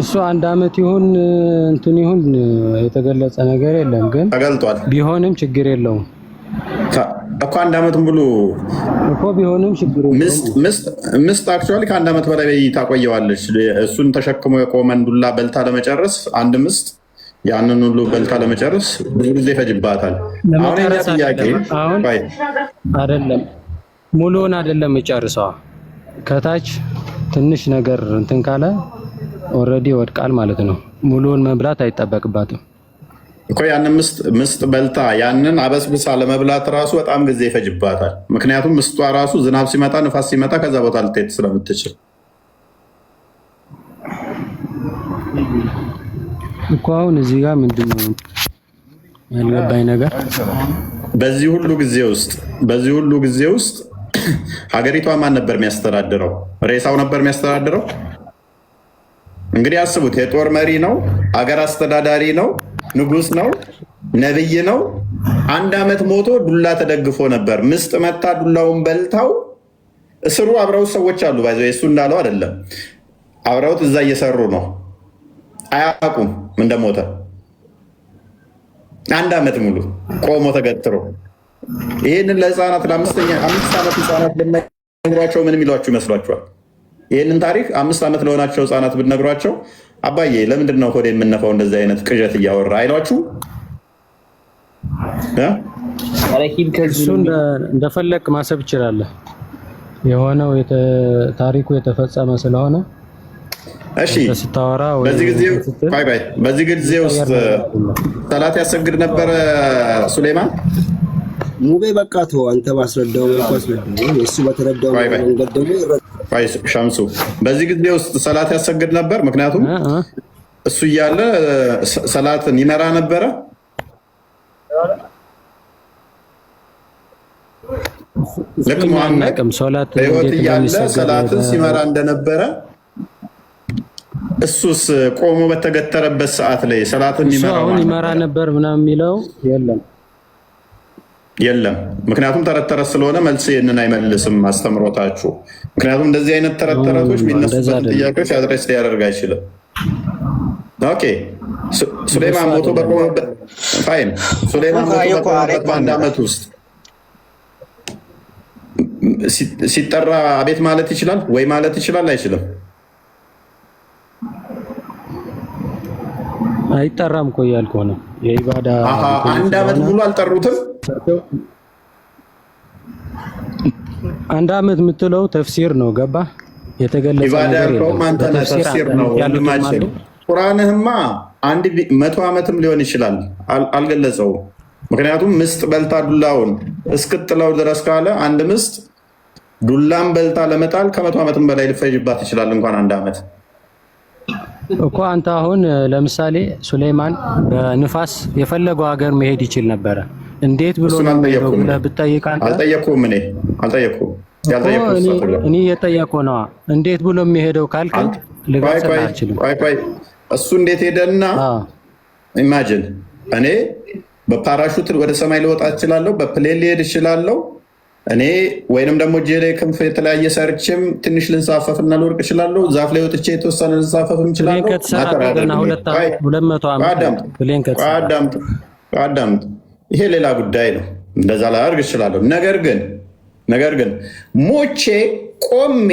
እሱ አንድ አመት ይሁን እንትን ይሁን የተገለጸ ነገር የለም፣ ግን ተገልጧል። ቢሆንም ችግር የለውም እኮ አንድ አመት ሙሉ እኮ ቢሆንም ችግር የለውም። ምስጥ አክቹዋሊ ከአንድ አመት በላይ ታቆየዋለች። እሱን ተሸክሞ የቆመን ዱላ በልታ ለመጨረስ አንድ ምስጥ ያንን ሁሉ በልታ ለመጨረስ ብዙ ጊዜ ይፈጅባታል። አሁን የኛ ጥያቄ አይደለም ሙሉውን አይደለም ይጨርሰዋ፣ ከታች ትንሽ ነገር እንትን ካለ ኦልሬዲ ወድቃል ማለት ነው። ሙሉውን መብላት አይጠበቅባትም እኮ። ያንን ምስጥ በልታ ያንን አበስብሳ ለመብላት ራሱ በጣም ጊዜ ይፈጅባታል። ምክንያቱም ምስጧ ራሱ ዝናብ ሲመጣ ንፋስ ሲመጣ ከዛ ቦታ ልትሄድ ስለምትችል እኮ። አሁን እዚህ ጋር ምንድነው ያልገባኝ ነገር? በዚህ ሁሉ ጊዜ ውስጥ ሀገሪቷ ማን ነበር የሚያስተዳድረው? ሬሳው ነበር የሚያስተዳድረው። እንግዲህ አስቡት፣ የጦር መሪ ነው፣ አገር አስተዳዳሪ ነው፣ ንጉስ ነው፣ ነብይ ነው። 1 ዓመት ሞቶ ዱላ ተደግፎ ነበር። ምስጥ መታ ዱላውን በልታው እስሩ አብረውት ሰዎች አሉ። ባይዘው እሱ እንዳለው አይደለም። አብረውት እዛ እየሰሩ ነው። አያውቁም እንደሞተ። 1 ዓመት ሙሉ ቆሞ ተገትሮ ይህንን ለህፃናት ለ5 ዓመት ህፃናት ብነግሯቸው ምን የሚሏችሁ ይመስሏችኋል? ይህንን ታሪክ 5 ዓመት ለሆናቸው ህፃናት ብነግሯቸው አባዬ ለምንድን ነው ሆዴ የምነፋው እንደዚህ አይነት ቅዠት እያወራ አይሏችሁ? እሱ እንደፈለግ ማሰብ ይችላለህ። የሆነው ታሪኩ የተፈጸመ ስለሆነ እሺ፣ በዚህ ጊዜ ውስጥ ሰላት ያሰግድ ነበረ ሱሌማን? ሙቤ በቃ ተው አንተ ባስረዳው እሱ በተረዳው መንገድ ደግሞ ሸምሱ በዚህ ጊዜ ውስጥ ሰላት ያሰግድ ነበር። ምክንያቱም እሱ እያለ ሰላትን ይመራ ነበረ። ልክ ሙሐመድ በህይወት እያለ ሰላትን ሲመራ እንደነበረ እሱስ ቆሞ በተገተረበት ሰዓት ላይ ሰላትን ይመራ ነበር ምናምን የሚለው የለም። ምክንያቱም ተረት ተረት ስለሆነ መልስ ይህንን አይመልስም አስተምሮታችሁ። ምክንያቱም እንደዚህ አይነት ተረት ተረቶች የሚነሱበትን ጥያቄዎች አድሬስ ሊያደርግ አይችልም። ኦኬ ሱሌማን ሞቶ በቆመበት ፋይን። ሱሌማን ሞቶ በቆመበት በ1 ዓመት ውስጥ ሲጠራ አቤት ማለት ይችላል ወይ ማለት ይችላል? አይችልም። አይጠራም እኮ እያልኩህ ነው። የኢባዳ 1 ዓመት ሙሉ አልጠሩትም። 1 ዓመት የምትለው ተፍሲር ነው። ገባ? የተገለጸ ኢባዳ ያልከውም አንተ ነህ። ተፍሲር ነው ወንድማችን። ቁርአንህማ 100 ዓመትም ሊሆን ይችላል። አልገለጸውም። ምክንያቱም ምስጥ በልታ ዱላውን እስክጥለው ድረስ ካለ አንድ ምስጥ ዱላን በልታ ለመጣል ከ100 ዓመትም በላይ ሊፈጅባት ይችላል። እንኳን 1 ዓመት እኮ አንተ አሁን ለምሳሌ ሱሌማን በንፋስ የፈለገው ሀገር መሄድ ይችል ነበረ። እንዴት ብሎ ነው የሚሄደው ብለህ ብትጠይቅ አንተ አልጠየቅኩም። እኔ የጠየቅኩህ ነዋ። እንዴት ብሎ የሚሄደው ካልከኝ ልገልጽልህ አልችልም። እሱ እንዴት ሄደና ኢማጂን እኔ በፓራሹት ወደ ሰማይ ልወጣ እችላለሁ፣ በፕሌን ሊሄድ እችላለሁ። እኔ ወይንም ደግሞ እጄ ላይ ክንፍ የተለያየ ሰርችም ትንሽ ልንሳፈፍና ልወርቅ እችላለሁ። ዛፍ ላይ ወጥቼ የተወሰነ ልንሳፈፍም እችላለሁ። አዳምጥ፣ ይሄ ሌላ ጉዳይ ነው። እንደዛ ላደርግ እችላለሁ። ነገር ግን ሞቼ ቆሜ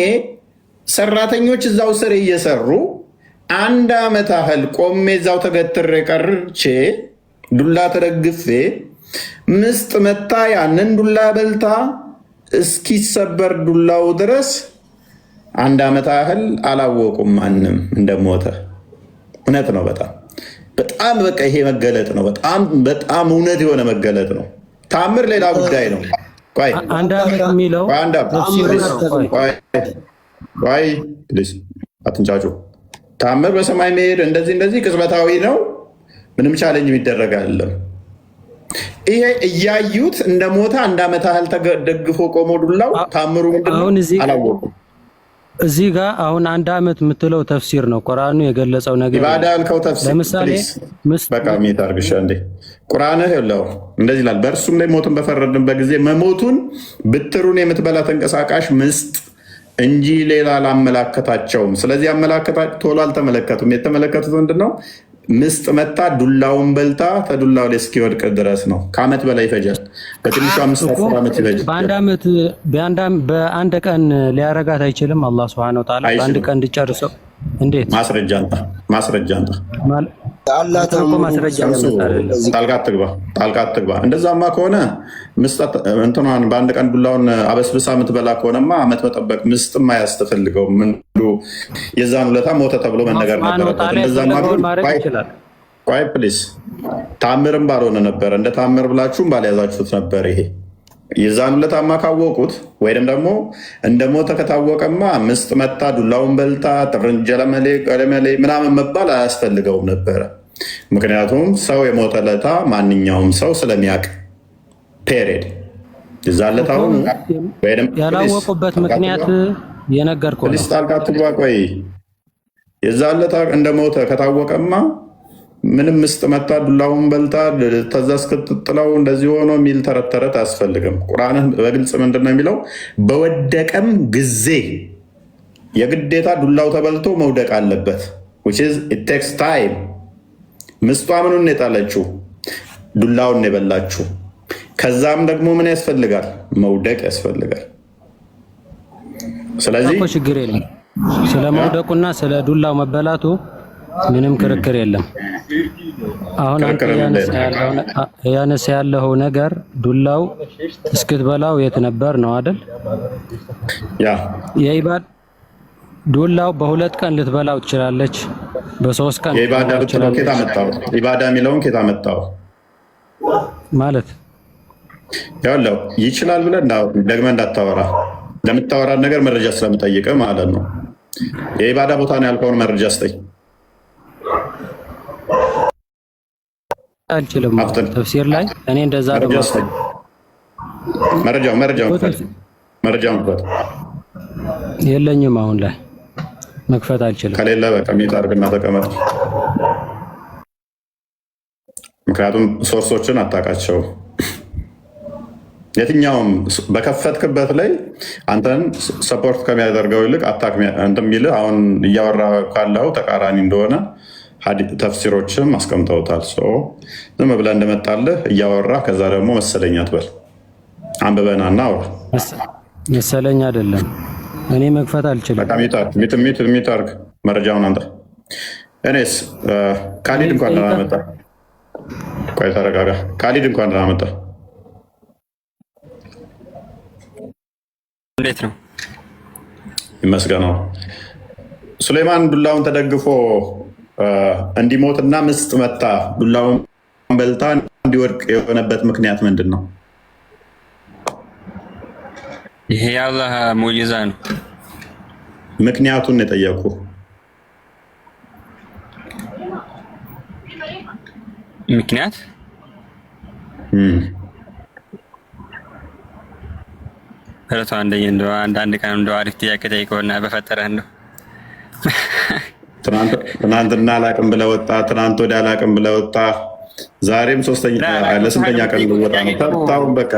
ሰራተኞች እዛው ስር እየሰሩ 1 ዓመት ያህል ቆሜ እዛው ተገትሬ ቀርቼ ዱላ ተደግፌ ምስጥ መታ ያንን ዱላ በልታ እስኪሰበር ዱላው ድረስ 1 ዓመት ያህል አላወቁም ማንም እንደሞተ። እውነት ነው። በጣም በቃ ይሄ መገለጥ ነው። በጣም እውነት የሆነ መገለጥ ነው። ታምር ሌላ ጉዳይ ነው። 1 ዓመት የሚለው አትንጫጩ። ታምር በሰማይ መሄድ እንደዚህ ቅጽበታዊ ነው። ምንም ቻለኝ የሚደረግ አይደለም። ይሄ እያዩት እንደ ሞታ 1 ዓመት ያህል ተደግፎ ቆሞ ዱላው ታምሩ ምንድነው አላወቁም። እዚህ ጋር አሁን 1 ዓመት የምትለው ተፍሲር ነው። ቁርአኑ የገለጸው ነገር ኢባዳ ያልከው ተፍሲር ለምሳሌ በቃ ሚታርግሻ እንዴ ቁርአንህ የለው እንደዚህ ይላል። በእርሱም ላይ ሞቱን በፈረድንበት ጊዜ መሞቱን ብትሩን የምትበላ ተንቀሳቃሽ ምስጥ እንጂ ሌላ አላመላከታቸውም። ስለዚህ ቶሎ አልተመለከቱም። የተመለከቱት ምንድነው? ምስጥ መታ ዱላውን በልታ ተዱላው ላይ እስኪወድቅ ድረስ ነው። ከዓመት በላይ ይፈጃል። በትንሹ 5 ዓመት ይፈጃል። በአንድ ቀን ሊያረጋት አይችልም። አላህ ሱብሓነሁ ወተዓላ በአንድ ቀን እንዲጨርሰው እንዴት? ማስረጃ አንተ ጣልቃ አትግባ። እንደዛማ ከሆነ ምስጠት እንትኗን በአንድ ቀን ዱላውን አበስብሳ የምትበላ ከሆነማ ዓመት መጠበቅ ምስጥም አያስፈልገውም። የዛን ውለታ ሞተ ተብሎ መነገር ነበረበት። ቆይ ፕሊስ፣ ታምርም ባልሆነ ነበረ። እንደ ታምር ብላችሁም ባልያዛችሁት ነበር። ይሄ የዛን ውለታማ ካወቁት ወይም ደግሞ እንደ ሞተ ከታወቀማ ምስጥ መታ ዱላውን በልታ ጥርንጀለመሌ ቀለመሌ ምናምን መባል አያስፈልገውም ነበረ። ምክንያቱም ሰው የሞተ ለታ ማንኛውም ሰው ስለሚያውቅ ፔሬድ ይዛለታውን ያላወቁበት ምክንያት የነገርኩህ ነው። ጣልቃ ትግባ። ቆይ የዛለታ እንደሞተ ከታወቀማ ምንም ምስጥ መታ ዱላውን በልታ ተዛ እስክትጥለው እንደዚህ ሆኖ የሚል ተረት ተረት አያስፈልግም። ቁርአን በግልጽ ምንድን ነው የሚለው? በወደቀም ጊዜ የግዴታ ዱላው ተበልቶ መውደቅ አለበት። it takes time። ምስጧ ምኑን የጣለችው? ዱላውን የበላችሁ። ከዛም ደግሞ ምን ያስፈልጋል? መውደቅ ያስፈልጋል። ስለዚህ ችግር የለም ስለ መውደቁና ስለ ዱላው መበላቱ ምንም ክርክር የለም። አሁን አንተ ያነሳ ያለው ነገር ዱላው እስክትበላው የት ነበር ነው አይደል? ያ ዱላው በ2 ቀን ልትበላው ትችላለች፣ በ3 ቀን የኢባዳ ብትለው ኬታ መጣው? ኢባዳ የሚለውን ኬታ መጣው ማለት ያለው ይችላል ብለህ ደግመህ እንዳታወራ። ለምታወራ ነገር መረጃ ስለምጠይቅ ማለት ነው። የኢባዳ ቦታ ነው ያልከውን መረጃ ስጠኝ። አልችልም ተፍሲር ላይ እኔ እንደዛ ነው መረጃውን ክፈት። የለኝም አሁን ላይ መክፈት አልችልም። ከሌለ በቃ ሚውት አድርግና ተቀመጥ። ምክንያቱም ሶርሶችን አታውቃቸው። የትኛውም በከፈትክበት ላይ አንተን ሰፖርት ከሚያደርገው ይልቅ አታክ እንትን የሚልህ አሁን እያወራ ካለው ተቃራኒ እንደሆነ ተፍሲሮችም አስቀምጠውታል። ዝም ብለህ እንደመጣልህ እያወራ ከዛ ደግሞ መሰለኝ አትበል። አንብበናና አውራ። መሰለኝ አይደለም እኔ መክፈት አልችልም። ሚት አድርግ መረጃውን አንተ። እኔስ ካሊድ እንኳን ደህና መጣ። ቆይ ተረጋጋ። ካሊድ እንኳን ደህና መጣ። እንዴት ነው? ይመስገነው። ሱሌማን ዱላውን ተደግፎ እንዲሞትና ምስጥ መታ ዱላውን በልታ እንዲወድቅ የሆነበት ምክንያት ምንድን ነው? ይሄ የአላህ ሙዕጂዛ ነው። ምክንያቱን የጠየቁ ምክንያት ረቱ አንዳንድ ቀን እንደው አሪፍ ጥያቄ ጠይቀውና በፈጠረህ እንደው ትናንትና አላቅም ብለህ ወጣ፣ ትናንት ወዲያ አላቅም ብለህ ወጣ። ዛሬም ለስንተኛ ቀን ልወጣ ነው? ተብታውን በቃ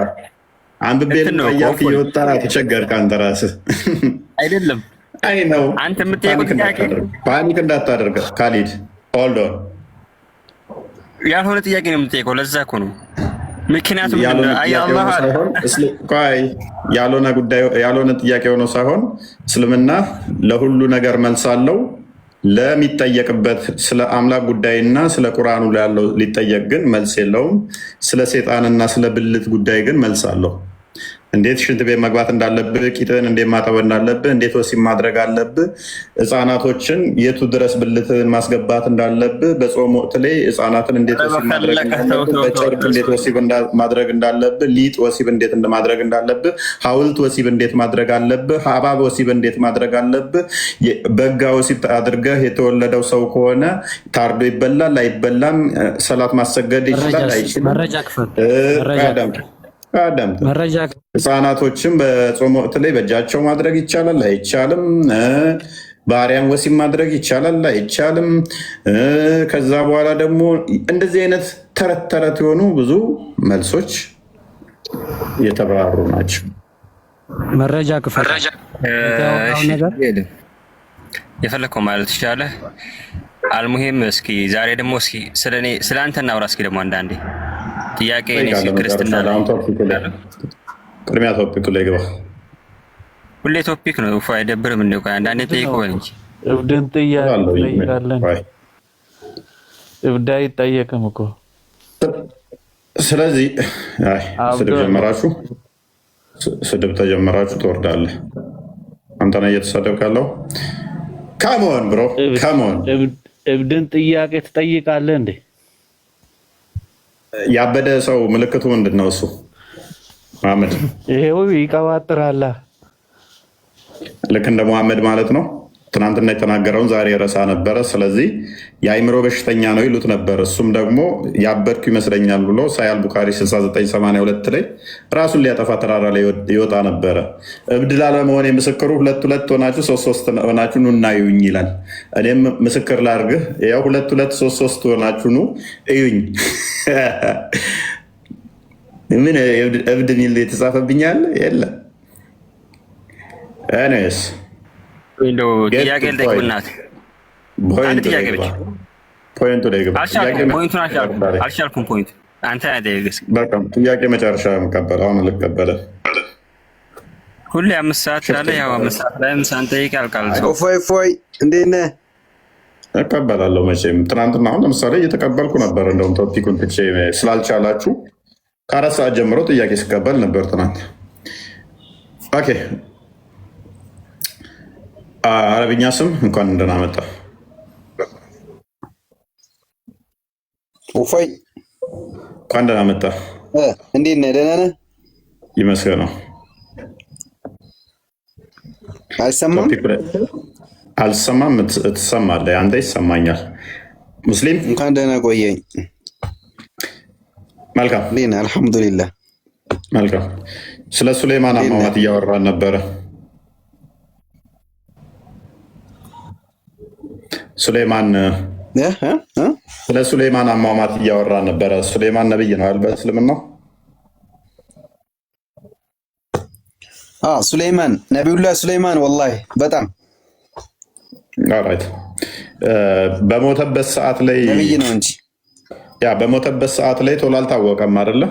አንብቤን እያልክ እየወጣ ተቸገርክ አንተ ራስህ አይደለም። አይ ነው አንተ የምትጠይቀው ጥያቄ ፓኒክ እንዳታደርግ ካሊድ። ሆልድ ኦን ያልሆነ ጥያቄ ነው የምትጠይቀው። ለዛ እኮ ነው ምክንያቱም ያልሆነ ጥያቄ ሆኖ ሳይሆን እስልምና ለሁሉ ነገር መልስ አለው። ለሚጠየቅበት ስለ አምላክ ጉዳይና ስለ ቁርአኑ ያለው ሊጠየቅ ግን መልስ የለውም። ስለ ሴጣንና ስለ ብልት ጉዳይ ግን መልስ አለው። እንዴት ሽንት ቤት መግባት እንዳለብህ፣ ቂጥን እንዴት ማጠብ እንዳለብህ፣ እንዴት ወሲብ ማድረግ አለብህ፣ ህፃናቶችን የቱ ድረስ ብልትን ማስገባት እንዳለብህ፣ በጾም ወቅት ላይ ህፃናትን እንዴት ወሲብ ማድረግ እንዳለብህ፣ በጨርቅ እንዴት ወሲብ ማድረግ እንዳለብህ፣ ሊጥ ወሲብ እንዴት ማድረግ እንዳለብህ፣ ሐውልት ወሲብ እንዴት ማድረግ አለብህ፣ ሀባብ ወሲብ እንዴት ማድረግ አለብህ፣ በጋ ወሲብ አድርገህ የተወለደው ሰው ከሆነ ታርዶ ይበላል አይበላም፣ ሰላት ማሰገድ ይችላል አይችልም፣ ህፃናቶችን በጾም ወቅት ላይ በእጃቸው ማድረግ ይቻላል አይቻልም፣ ባሪያን ወሲብ ማድረግ ይቻላል አይቻልም። ከዛ በኋላ ደግሞ እንደዚህ አይነት ተረት ተረት የሆኑ ብዙ መልሶች የተብራሩ ናቸው። መረጃ ክፍል የፈለግከው ማለት ይቻላል። አልሙሂም እስኪ ዛሬ ደግሞ እስኪ ስለ አንተ እናውራ። እስኪ ደግሞ አንዳንዴ ጥያቄ ክርስትና ቅድሚያ ቶፒክ ላይ ግባ። ሁሌ ቶፒክ ነው እኮ አይደብርም? እንደ አንዳንዴ ጠይቀው እንጂ እብድን ጠይቃለን። እብድ አይጠየቅም እኮ። ስለዚህ ስድብ ተጀመራችሁ ትወርዳለህ። አንተ ነህ እየተሳደብክ ያለው። ካሞን ብሮ ካሞን። እብድን ጥያቄ ትጠይቃለህ እንዴ? ያበደ ሰው ምልክቱ ምንድን ነው? እሱ መሐመድ ይሄው ይቀባጥራል። ልክ እንደ መሐመድ ማለት ነው። ትናንትና የተናገረውን ዛሬ ረሳ ነበረ። ስለዚህ የአይምሮ በሽተኛ ነው ይሉት ነበር። እሱም ደግሞ ያበድኩ ይመስለኛል ብሎ ሳያል ቡካሪ 6982 ላይ ራሱን ሊያጠፋ ተራራ ላይ ይወጣ ነበረ። እብድ ላለመሆን የምስክሩ 2 ሆናችሁ 3 ሆናችሁ ኑ እናዩኝ ይላል። እኔም ምስክር ላድርግህ፣ ያው 2 3 ሆናችሁ ኑ እዩኝ። ምን እብድ ሚል የተጻፈብኛል የለም። እኔስ ጥያቄ ልጠይቅብናት አንድ ጥያቄ ብቻ ፖይንቱ ላይ ገባ። አልቻልኩም። ፖይንቱ አንተ ጥያቄ መጨረሻ የምቀበለው አሁን ልቀበለ ሁሌ 5 ሰዓት ያለ ያው 5 ሰዓት ላይ ሳንጠይቅ ያልቃል። ፎይ እንዴት ነህ? እቀበላለሁ መቼም። ትናንትና አሁን ለምሳሌ እየተቀበልኩ ነበር። እንደውም ቶፒኩን ትቼ ስላልቻላችሁ ከ4 ሰዓት ጀምሮ ጥያቄ ሲቀበል ነበር ትናንት። ኦኬ አረብኛ ስም እንኳን እንደና መጣ። ኡፎይ እንኳን ደህና መጣ። እንዴት ነህ? ደህና ነህ? ይመስገን ነው። አይሰማም? አልሰማም። ትሰማለህ? አንተ ይሰማኛል። ሙስሊም እንኳን ደህና ቆየኝ። መልካም። እንዴት ነህ? አልሐምዱሊላህ። መልካም። ስለ ሱሌማን አሟሟት እያወራን ነበረ። ሱሌማን ስለ ሱሌማን አሟሟት እያወራ ነበረ። ሱሌማን ነብይ ነው አልበ እስልምናው። ሱሌማን ነቢዩላህ ሱሌማን ወላሂ በጣም ኦራይት። በሞተበት ሰዓት ላይ ነብይ ነው እንጂ ያ በሞተበት ሰዓት ላይ ቶሎ አልታወቀም አይደለ?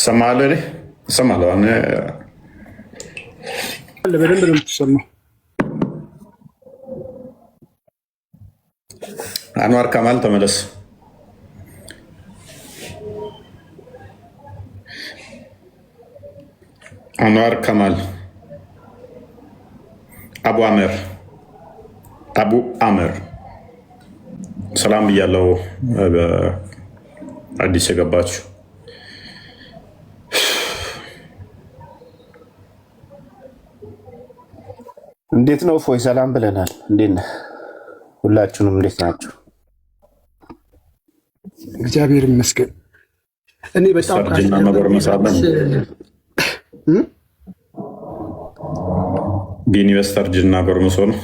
ሰማለህ? ሰማለህ? በደንብ ነው የምትሰማው። አንዋር ከማል ተመለስ። አንዋር ከማል አቡ አመር ሰላም ብያለው። አዲስ የገባችሁ እንዴት ነው? ፎይ ሰላም ብለናል። እንዴት ነህ? ሁላችሁንም እንዴት ናችሁ? እግዚአብሔር ይመስገን። እኔ በጣም ቢኒ በስተርጅና ጎርምሶ ነው።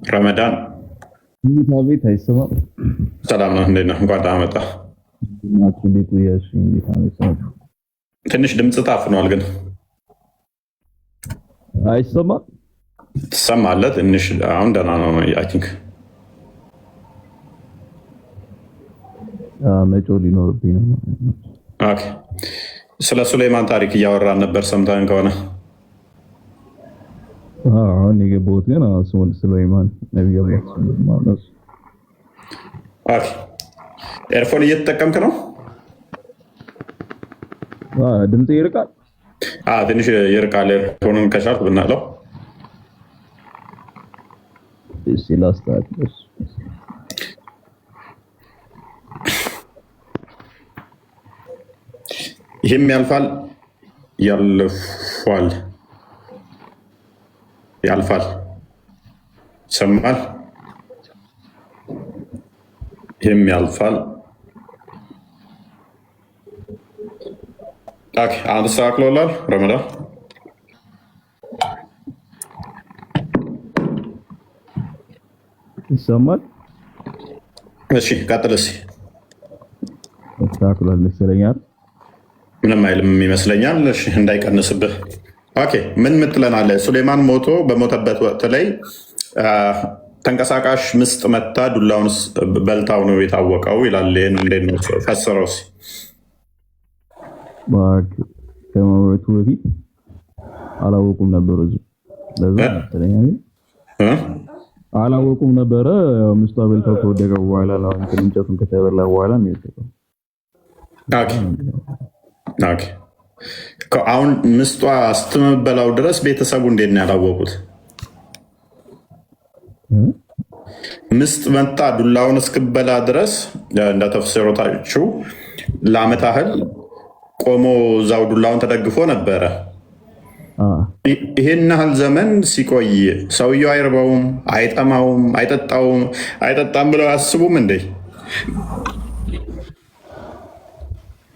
ረመዳን ቤት አይሰማም። ሰላም ነው። እንዴት ነህ? እንኳን ደህና መጣህ። ትንሽ ድምፅ ታፍኗል፣ ግን አይሰማም። ትሰማለህ? ትንሽ አሁን ደህና ነው። አይ ቲንክ መጮህ ሊኖርብኝ ነው። ኦኬ። ስለ ሱሌማን ታሪክ እያወራን ነበር፣ ሰምተን ከሆነ አሁን የገባሁት ግን ስሙን ሱሌማን ነብይ አላህ ሱሌማን ነው። ኦኬ። ኤርፎን እየተጠቀምክ ነው? ድምፅ ይርቃል? ትንሽ ይርቃል። ኤርፎኑን ከቻልክ ብናለው ላስታጥስ። ይህም ያልፋል ይሰማል። ይህም ያልፋል። አንድ ተስተካክሎላል። ረመዳን ይሰማል። እሺ ቀጥል። እስኪ ተስተካክሏል መሰለኛል። ምንም አይልም ይመስለኛል። እሺ እንዳይቀንስብህ። ኦኬ ምን ምትለናለህ? ሱሌማን ሞቶ በሞተበት ወቅት ላይ ተንቀሳቃሽ ምስጥ መታ ዱላውን በልታው ነው የታወቀው ይላል። ይህን እንዴት ነው ፈስረው? ከመሞቱ በፊት አላወቁም ነበረ። ለዛ አላወቁም ነበረ። ምስጧ በልታው ከወደቀ በኋላ ነው እንጨቱን ከተበላ በኋላ ነው የወደቀው። አሁን ምስጧ ስትመበላው ድረስ ቤተሰቡ እንዴት ነው ያላወቁት? ምስጥ መጣ ዱላውን እስክበላ ድረስ እንደ ተፍሲሮታችሁ ለዓመት ያህል ቆሞ እዛው ዱላውን ተደግፎ ነበረ። ይህን ያህል ዘመን ሲቆይ ሰውየው አይርበውም፣ አይጠማውም፣ አይጠጣም ብለው አያስቡም እንዴ?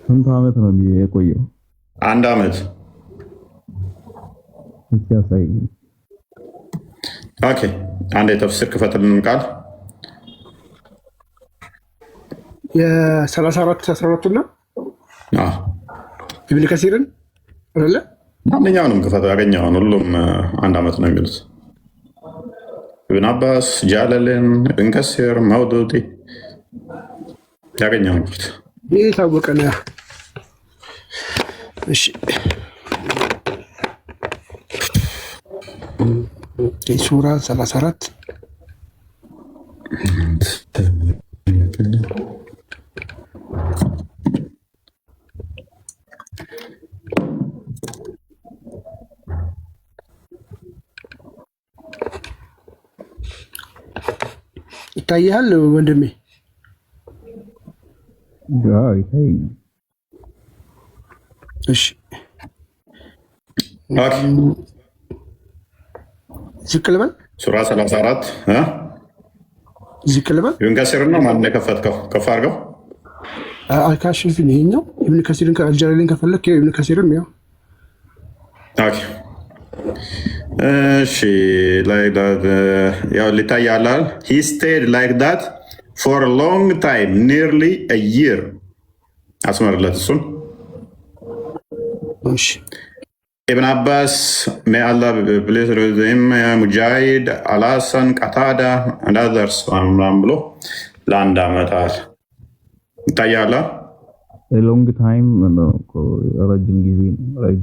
ስንት ዓመት ነው የቆየው? 1 ዓመት። ሲያሳይ ኦኬ፣ አንድ የተፍሲር ክፈትልን ቃል የ34 እና ኢብን ከሲርን አይደለ? ማንኛውንም ክፈት ያገኘውን ሁሉም 1 ዓመት ነው የሚሉት። ኢብን አባስ፣ ጃለልን፣ ኢብን ከሲር፣ መውዱዲ ያገኘውን ክፈት። ይህ የታወቀ ነው። እሺ ሱራ 34 ይታያል ወንድሜ? ይታይ። እሺ ዝቅ ልበል። ሱራ 34 ዝቅ ልበል። ኢብን ከሲር ነው ማን የከፈትከው? ከፍ አድርገው። አልካሽፍን ይሄኛው ኢብን ከሲርን ከአልጀላሊን ከፈለክ ኢብን ከሲርም ያው ኦኬ። እሺ like that ያው ሊታያል። he stayed like that for a long time nearly a year አስመርለት እሱን። እሺ ኢብን አባስ may Allah be pleased with him ሙጃሂድ አልሐሰን ቀታዳ and others ምናምን ብሎ ለ1 ዓመት ይታያል። ሎንግ ታይም ረጅም ጊዜ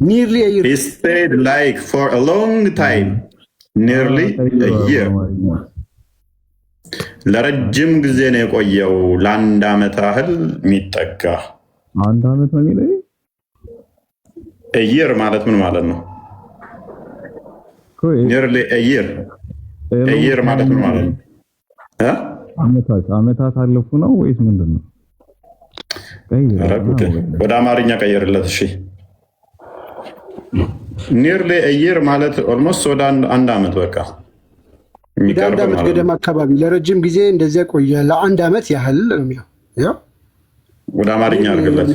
nearly a year. He stayed like for a long time nearly a year ለረጅም ጊዜ ነው የቆየው። ለ1 ዓመት ያህል የሚጠጋ 1 ዓመት ነው የሚለው። a year ማለት ምን ማለት ነው? nearly a year ማለት ምን ማለት ነው? ዓመታት አለፉ ነው ወይስ ምንድን ነው? ወደ አማርኛ ቀየርለት። እሺ ኒርሊ ኤየር ማለት ኦልሞስት ወደ 1 ዓመት በቃ ወደ 1 ዓመት ገደማ አካባቢ ለረጅም ጊዜ እንደዚያ ቆየ። ለ1 ዓመት ያህል ነው። ወደ አማርኛ አድርግለት።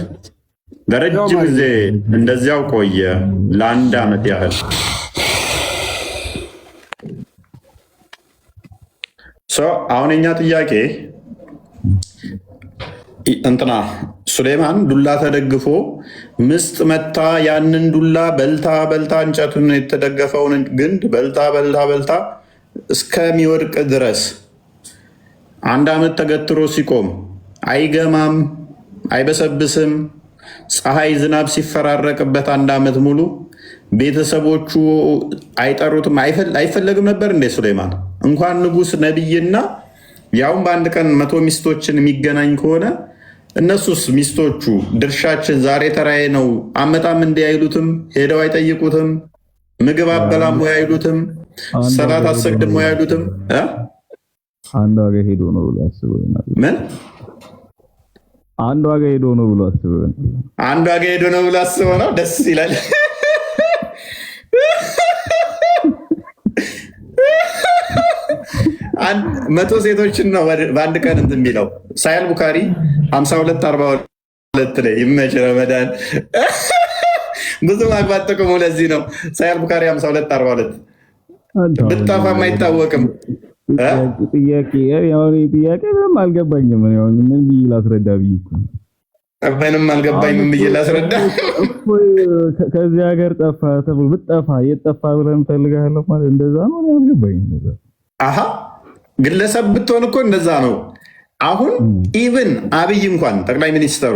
ለረጅም ጊዜ እንደዚያው ቆየ ለ1 ዓመት ያህል። አሁን የኛ ጥያቄ እንትና ሱሌማን ዱላ ተደግፎ ምስጥ መታ ያንን ዱላ በልታ እንጨቱን የተደገፈውን ግንድ በልታ እስከሚወድቅ ድረስ 1 ዓመት ተገትሮ ሲቆም አይገማም፣ አይበሰብስም። ፀሐይ ዝናብ ሲፈራረቅበት 1 ዓመት ሙሉ ቤተሰቦቹ አይጠሩትም፣ አይፈለግም ነበር እንዴ ሱሌማን? እንኳን ንጉሥ ነቢይና ያውም በ1 ቀን 100 ሚስቶችን የሚገናኝ ከሆነ እነሱስ ሚስቶቹ ድርሻችን ዛሬ ተራዬ ነው አመጣም እንዲህ አይሉትም? ሄደው አይጠይቁትም? ምግብ አበላም ወይ አይሉትም? ሰላት አሰግድም ወይ አይሉትም? አንድ ዋጋ ሄዶ ነው ብሎ አስበው። ምን አንድ ዋጋ ሄዶ ነው ብሎ አስበው። አንድ ዋጋ ሄዶ ነው ብሎ አስበው ነው። ደስ ይላል። መቶ ሴቶችን ነው በ1 ቀን እንትን የሚለው ሳሂህ ቡኻሪ 5242 ላይ ይመች ረመዳን ብዙ ማግባት ጥቅሙ ለዚህ ነው። ሳሂህ ቡኻሪ 5242 ብታፋም አይታወቅም። ጥያቄ ምንም አልገባኝም። ምን ብዬ ላስረዳ ብዬ ምንም አልገባኝም ብዬ ላስረዳ። ከዚህ ሀገር ጠፋ ተብሎ ብትጠፋ የጠፋ ብለን እንፈልጋለን ማለት እንደዛ ነው። አልገባኝም። አሃ ግለሰብ ብትሆን እኮ እንደዛ ነው። አሁን ኢቭን አብይ እንኳን ጠቅላይ ሚኒስተሩ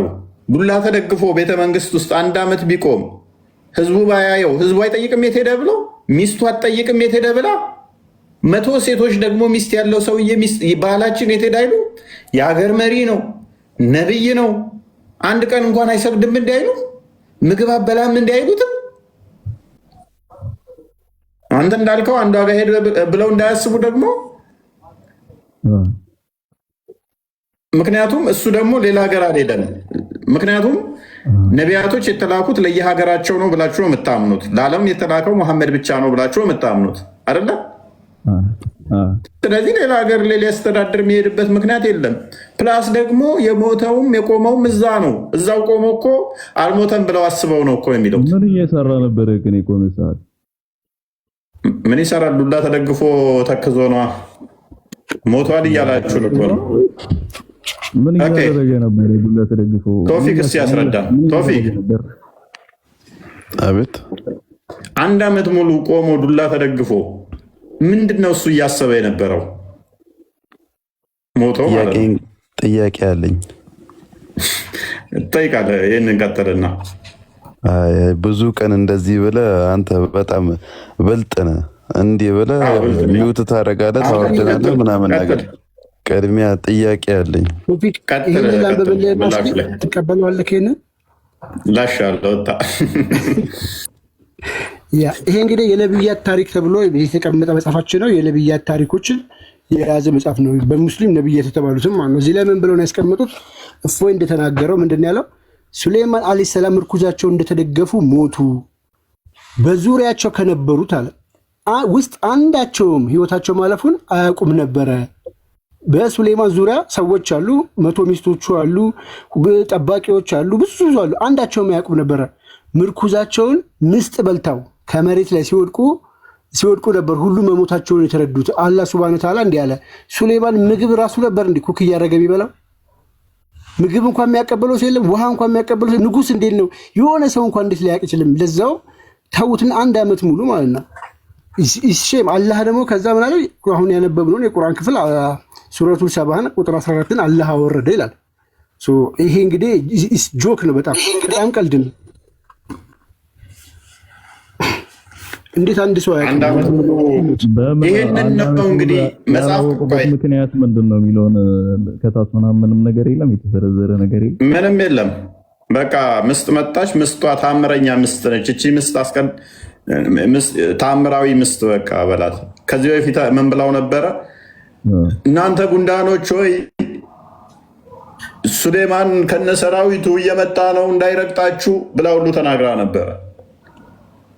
ዱላ ተደግፎ ቤተመንግስት ውስጥ 1 ዓመት ቢቆም ህዝቡ ባያየው ህዝቡ አይጠይቅም የት ሄደ ብሎ፣ ሚስቱ አትጠይቅም የት ሄደ ብላ። 100 ሴቶች ደግሞ ሚስት ያለው ሰውዬ ባህላችን የት ሄደ አይሉ። የሀገር መሪ ነው፣ ነብይ ነው። 1 ቀን እንኳን አይሰግድም እንዲያይሉ፣ ምግብ አበላም እንዲያይሉትም። አንተ እንዳልከው አንድ ዋጋ ሄደ ብለው እንዳያስቡ ደግሞ ምክንያቱም እሱ ደግሞ ሌላ ሀገር አልሄደም። ምክንያቱም ነቢያቶች የተላኩት ለየሀገራቸው ነው ብላችሁ ነው የምታምኑት። ለዓለም የተላከው መሐመድ ብቻ ነው ብላችሁ ነው የምታምኑት አይደለ? ስለዚህ ሌላ ሀገር ላይ ሊያስተዳድር የሚሄድበት ምክንያት የለም። ፕላስ ደግሞ የሞተውም የቆመውም እዛ ነው። እዛው ቆሞ እኮ አልሞተም ብለው አስበው ነው እኮ የሚለው። ምን እየሰራ ነበረ ግን የቆመ ሰዓት? ምን ይሰራል? ዱላ ተደግፎ ተክዞ ነዋ። ሞቷል እያላችሁ እኮ ነው። ምን እያደረገ ነበር? ዱላ ተደግፎ ቶፊክ እስኪ ያስረዳ። ቶፊክ አቤት። 1 ዓመት ሙሉ ቆሞ ዱላ ተደግፎ ምንድን ነው እሱ እያሰበ የነበረው? ሞቶ ማለት ነው። ጥያቄ አለኝ። ጠይቃለህ። ይህንን ቀጥልና ብዙ ቀን እንደዚህ ብለህ አንተ በጣም ብልጥ ነህ፣ እንዲህ ብለህ ሚውት ታደርጋለህ፣ ታወርደናለህ ምናምን ነገር። ቅድሚያ ጥያቄ አለኝ። ትቀበለዋለህ? ይሄንን ላሻለሁ። ይሄ እንግዲህ የነብያት ታሪክ ተብሎ የተቀመጠ መጽሐፋችን ነው። የነብያት ታሪኮችን የያዘ መጽሐፍ ነው። በሙስሊም ነብያት የተባሉትም ማለት ነው። እዚህ ላይ ምን ብለው ነው ያስቀመጡት? እፎይ እንደተናገረው ምንድን ያለው? ሱሌይማን አለይሂ ሰላም ምርኩዛቸው እንደተደገፉ ሞቱ። በዙሪያቸው ከነበሩት አለ ውስጥ አንዳቸውም ህይወታቸው ማለፉን አያውቁም ነበረ። በሱሌይማን ዙሪያ ሰዎች አሉ፣ 100 ሚስቶቹ አሉ፣ ጠባቂዎች አሉ፣ ብዙ አሉ። አንዳቸውም አያውቁም ነበረ። ምርኩዛቸውን ምስጥ በልታው ከመሬት ላይ ሲወድቁ ነበር ሁሉ መሞታቸውን የተረዱት። አላህ ሱብሃነሁ ወተዓላ እንዲህ አለ፣ ሱሌይማን ምግብ ራሱ ነበር እንዲህ ኩክ እያደረገ የሚበላው። ምግብ እንኳን የሚያቀበለው የለም፣ ውሃ እንኳን የሚያቀበለው ንጉስ እንዴት ነው? የሆነ ሰው እንኳን እንዴት ሊያውቅ ይችልም? ለዛው ተውትን 1 ዓመት ሙሉ ማለት ነው። ኢስሼም አላህ ደግሞ ከዛ ምን አለ? አሁን ያነበብነውን የቁርአን ክፍል ሱረቱል ሰባህን ቁጥር 14ን አላህ አወረደ ይላል። ይሄ እንግዲህ ጆክ ነው፣ በጣም ቀልድ ነው። እንዴት አንድ ሰው ይሄንን ነው እንግዲህ መጽሐፍ ምክንያት ምንድን ነው የሚለውን ከታች ምንም ነገር የለም፣ የተዘረዘረ ነገር የለም፣ ምንም የለም። በቃ ምስጥ መጣች። ምስጧ ታምረኛ ምስጥ ነች። እቺ ምስጥ ታምራዊ ምስጥ በቃ በላት። ከዚህ በፊት ምን ብላው ነበረ? እናንተ ጉንዳኖች ሆይ ሱሌማን ከነሰራዊቱ እየመጣ ነው እንዳይረግጣችሁ ብላ ሁሉ ተናግራ ነበረ።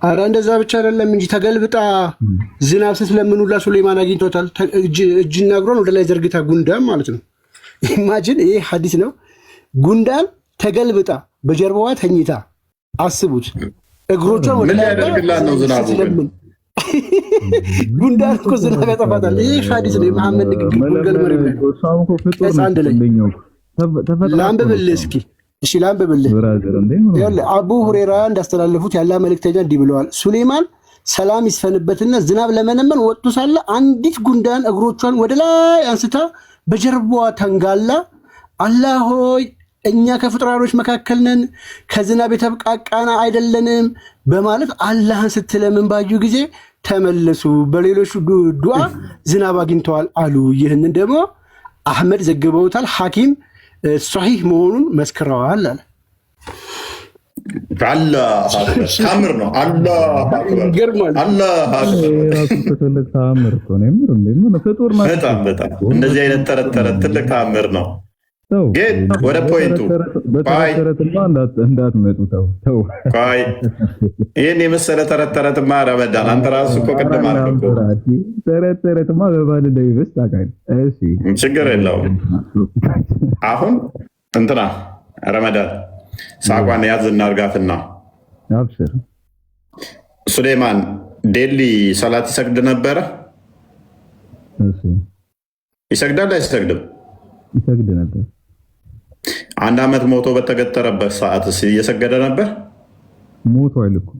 አረ እንደዛ ብቻ አይደለም እንጂ ተገልብጣ ዝናብ ስትለምኑላ ሱሌማን አግኝቶታል። እጅና እግሯን ወደ ላይ ዘርግታ ጉንዳን ማለት ነው። ኢማጂን፣ ይሄ ሐዲስ ነው። ጉንዳን ተገልብጣ በጀርባዋ ተኝታ አስቡት። እግሮቿን ወደ ላይ ያደርግላት ነው ዝናቡ። ጉንዳን እኮ ዝናብ ያጠፋታል። ይሄ ሐዲስ ነው። የመሐመድ ንግግር ጉንገል መሬት ላይ አንድ ላይ ላንብብልህ እስኪ። እሺ ላንብብልህ። አቡ ሁሬራ እንዳስተላለፉት ያለ መልእክተኛ እንዲህ ብለዋል። ሱሌማን ሰላም ይስፈንበትና ዝናብ ለመነመን ወጥቶ ሳለ አንዲት ጉንዳን እግሮቿን ወደ ላይ አንስታ በጀርባዋ ተንጋላ አላህ ሆይ እኛ ከፍጥራኖች መካከል ነን፣ ከዝናብ የተብቃቃና አይደለንም በማለት አላህን ስትለምን ባዩ ጊዜ ተመለሱ፣ በሌሎች ዱዓ ዝናብ አግኝተዋል አሉ። ይህንን ደግሞ አህመድ ዘግበውታል፣ ሐኪም ሷሂህ መሆኑን መስክረዋል አለ። ታምር ነው። በጣም እንደዚህ አይነት ተረት ትልቅ ታምር ነው። ግን ወደ ፖይንቱ ይህን የመሰለ ተረትማ ረመዳን አንተ ራሱ እኮ ቅድም ችግር የለውም። አሁን እንትና ረመዳን ሳቋን ያዝ እናርጋትና ሱሌማን ዴሊ ሰላት ይሰግድ ነበረ? ይሰግዳል አይሰግድም? ይሰግድ ነበር። 1 ዓመት ሞቶ በተገተረበት ሰዓት እየሰገደ ነበር? ሞቶ አይልኩም።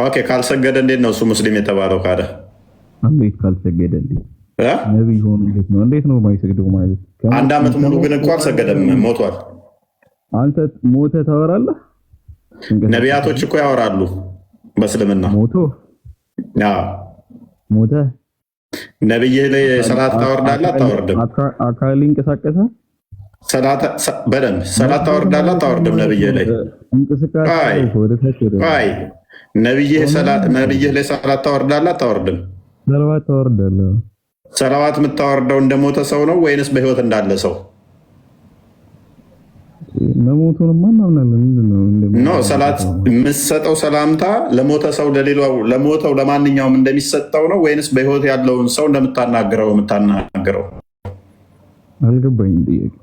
ኦኬ፣ ካልሰገደ እንዴት ነው እሱ ሙስሊም የተባለው? ካደ እንዴት ካልሰገደ ነብይ ሆኖ እንዴት ነው የማይሰግደው ማለት? 1 ዓመት ሙሉ ግን እኮ አልሰገደም፣ ሞቷል። አንተ ሞተ ታወራለህ? ነቢያቶች እኮ ያወራሉ በእስልምና። ሞቶ ሞተ ነብይህ ላይ ሰላት ታወርዳለህ አታወርድም? አካል ይንቀሳቀሳል። በደንብ ሰላት ታወርዳለህ አታወርድም? ነብይህ ላይ ነብይህ ላይ ሰላት ታወርዳለህ አታወርድም? ሰላት ታወርዳለህ። ሰላዋት የምታወርደው እንደሞተ ሰው ነው ወይንስ በህይወት እንዳለ ሰው? መሞቱንማ እናምናለን። ኖ ሰላት የምትሰጠው ሰላምታ ለሞተ ሰው ለሞተው ለማንኛውም እንደሚሰጠው ነው ወይንስ በህይወት ያለውን ሰው እንደምታናግረው የምታናግረው? አልገባኝም ጥያቄ።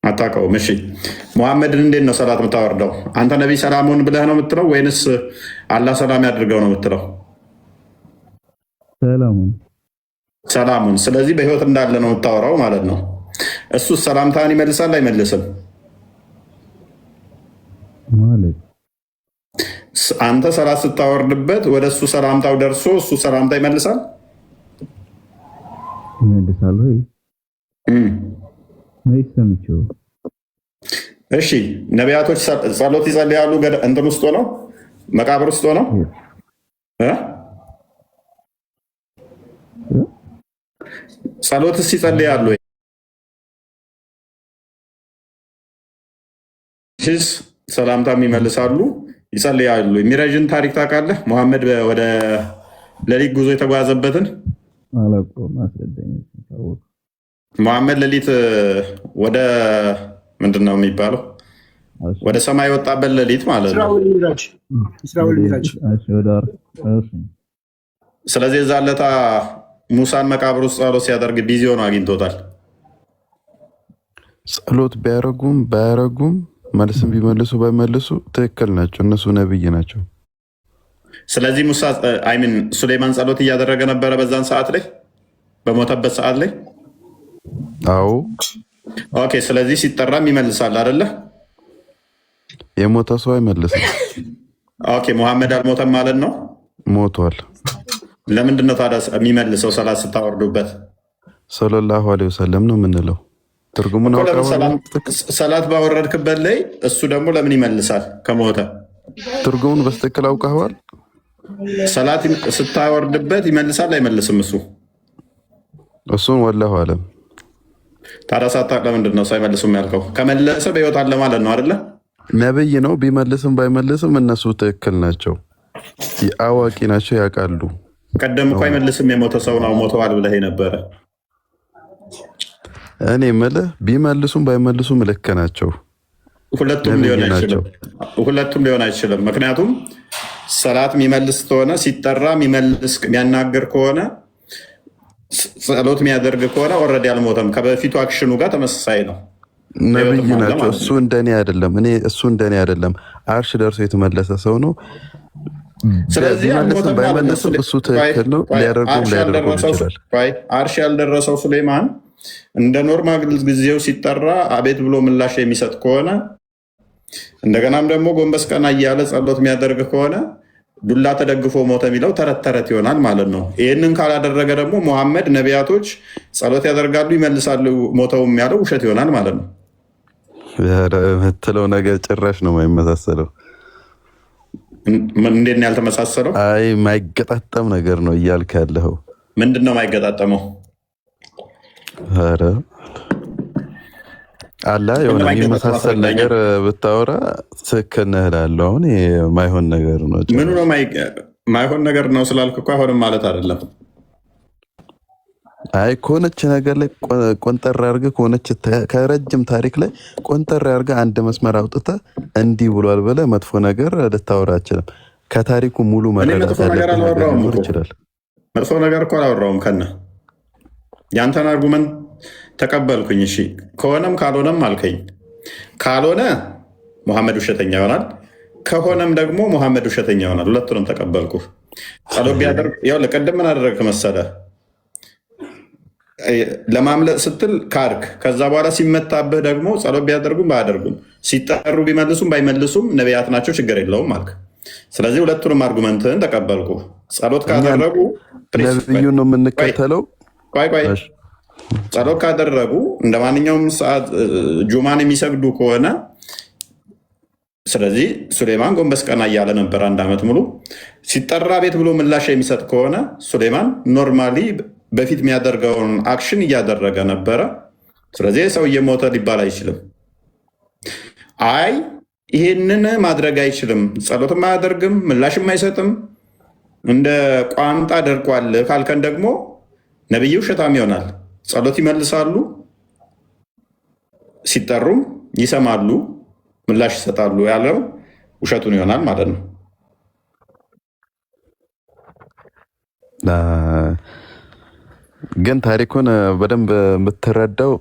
አታውቀውም? እሺ ሙሐመድን እንዴት ነው ሰላት የምታወርደው? አንተ ነቢይ ሰላሙን ብለህ ነው የምትለው ወይንስ አላህ ሰላም ያድርገው ነው የምትለው? ሰላሙን። ስለዚህ በህይወት እንዳለ ነው የምታወራው ማለት ነው። እሱ ሰላምታን ይመልሳል አይመልስም? ማለት አንተ ሰላት ስታወርድበት ወደ እሱ ሰላምታው ደርሶ እሱ ሰላምታ ይመልሳል ወይ? ሰምቼው። እሺ ነቢያቶች ጸሎት ይጸልያሉ እንትን ውስጥ ሆነው መቃብር ውስጥ ሆነው ጸሎትስ ይጸልያሉ ወይ? ሰላምታም ይመልሳሉ ይጸልያሉ። የሚረዥን ታሪክ ታውቃለህ? ሙሐመድ ወደ ሌሊት ጉዞ የተጓዘበትን ሙሐመድ ሌሊት ወደ ምንድን ነው የሚባለው ወደ ሰማይ የወጣበት ሌሊት ማለት ነው። ስለዚህ የዛ ለታ ሙሳን መቃብር ውስጥ ጸሎት ሲያደርግ ቢዚ ሆኖ አግኝቶታል። ጸሎት ቢያረጉም ባያረጉም መልስም ቢመልሱ ባይመልሱ ትክክል ናቸው። እነሱ ነብይ ናቸው። ስለዚህ ሙሳ አይሚን ሱሌማን ጸሎት እያደረገ ነበረ በዛን ሰዓት ላይ በሞተበት ሰዓት ላይ። አዎ ኦኬ። ስለዚህ ሲጠራም ይመልሳል አይደለ? የሞተ ሰው አይመልስም። ኦኬ ሙሐመድ አልሞተም ማለት ነው? ሞቷል። ለምንድን ነው ታዲያ የሚመልሰው? ሰላት ስታወርዱበት ሰለላሁ ዐለይሂ ወሰለም ነው የምንለው። ትርጉሙን ሰላት ባወረድክበት ላይ እሱ ደግሞ ለምን ይመልሳል ከሞተ? ትርጉሙን በስትክክል አውቀዋል። ሰላት ስታወርድበት ይመልሳል አይመልስም? እሱን ወላሁ አለም። ታዲያ ሳታውቅ ለምንድን ነው ሳይመልሱም ያልከው? ከመለሰ በህይወት አለ ማለት ነው አይደለ? ነብይ ነው። ቢመልስም ባይመልስም እነሱ ትክክል ናቸው፣ አዋቂ ናቸው፣ ያውቃሉ። ቀደም እኮ አይመልስም የሞተ ሰው ነው ሞተዋል ብለህ ነበረ። እኔ የምልህ ቢመልሱም ባይመልሱም ልክ ናቸው። ሁለቱም ሊሆን አይችልም። ምክንያቱም ሰላት የሚመልስ ከሆነ ሲጠራ የሚያናገር ከሆነ ጸሎት የሚያደርግ ከሆነ ኦልሬዲ አልሞተም። ከበፊቱ አክሽኑ ጋር ተመሳሳይ ነው። ነብይ ናቸው። እሱ እንደኔ አይደለም። እሱ እንደኔ አይደለም። አርሽ ደርሶ የተመለሰ ሰው ነው። ስለዚህ ባይመልስም እሱ ትክክል ነው። ሊያደርጉም ይችላል። አርሽ ያልደረሰው ሱሌማን እንደ ኖርማል ጊዜው ሲጠራ አቤት ብሎ ምላሽ የሚሰጥ ከሆነ እንደገናም ደግሞ ጎንበስ ቀና እያለ ጸሎት የሚያደርግ ከሆነ ዱላ ተደግፎ ሞተ የሚለው ተረት ተረት ይሆናል ማለት ነው። ይህንን ካላደረገ ደግሞ ሙሐመድ ነቢያቶች ጸሎት ያደርጋሉ ይመልሳሉ ሞተውም ያለው ውሸት ይሆናል ማለት ነው። የምትለው ነገር ጭራሽ ነው የማይመሳሰለው። እንዴት ነው ያልተመሳሰለው? አይ የማይገጣጠም ነገር ነው እያልክ ያለኸው። ምንድን ነው የማይገጣጠመው? ኧረ አላ የሆነ የሚመሳሰል ነገር ብታወራ ትክክል ነህ እላለሁ። አሁን የማይሆን ነገር ነው። ምኑ ነው ማይሆን ነገር ነው ስላልክ እኮ አይሆንም ማለት አይደለም። አይ ከሆነች ነገር ላይ ቆንጠር አድርገህ ከሆነች ከረጅም ታሪክ ላይ ቆንጠር አድርገህ አንድ መስመር አውጥተህ እንዲህ ብሏል ብለህ መጥፎ ነገር ልታወራ አችልም። ከታሪኩ ሙሉ መረዳት ይችላል። መጥፎ ነገር እኮ አላወራውም። ከነ ያንተን አርጉመንት ተቀበልኩኝ። እሺ ከሆነም ካልሆነም አልከኝ። ካልሆነ ሙሐመድ ውሸተኛ ይሆናል፣ ከሆነም ደግሞ ሙሐመድ ውሸተኛ ይሆናል። ሁለቱንም ተቀበልኩ። ጸሎት ቢያደርግ ያው ለቀደም ምን አደረግክ መሰለህ? ለማምለጥ ስትል ካድክ። ከዛ በኋላ ሲመታብህ ደግሞ ጸሎት ቢያደርጉም ባያደርጉም ሲጠሩ ቢመልሱም ባይመልሱም ነቢያት ናቸው ችግር የለውም አልክ። ስለዚህ ሁለቱንም አርጉመንትህን ተቀበልኩ። ጸሎት ካደረጉ ነብዩ ነው የምንከተለው። ቆይ ጸሎት ካደረጉ እንደ ማንኛውም ሰዓት ጁማን የሚሰግዱ ከሆነ ስለዚህ ሱሌማን ጎንበስ ቀና እያለ ነበር 1 ዓመት ሙሉ። ሲጠራ ቤት ብሎ ምላሽ የሚሰጥ ከሆነ ሱሌማን ኖርማሊ በፊት የሚያደርገውን አክሽን እያደረገ ነበረ። ስለዚህ ሰው እየሞተ ሊባል አይችልም። አይ ይሄንን ማድረግ አይችልም፣ ጸሎትም አያደርግም፣ ምላሽም አይሰጥም፣ እንደ ቋንጣ ደርቋል ካልከን ደግሞ ነብዩ ውሸታም ይሆናል። ጸሎት ይመልሳሉ፣ ሲጠሩም ይሰማሉ፣ ምላሽ ይሰጣሉ ያለው ውሸቱን ይሆናል ማለት ነው። ግን ታሪኩን በደንብ የምትረዳው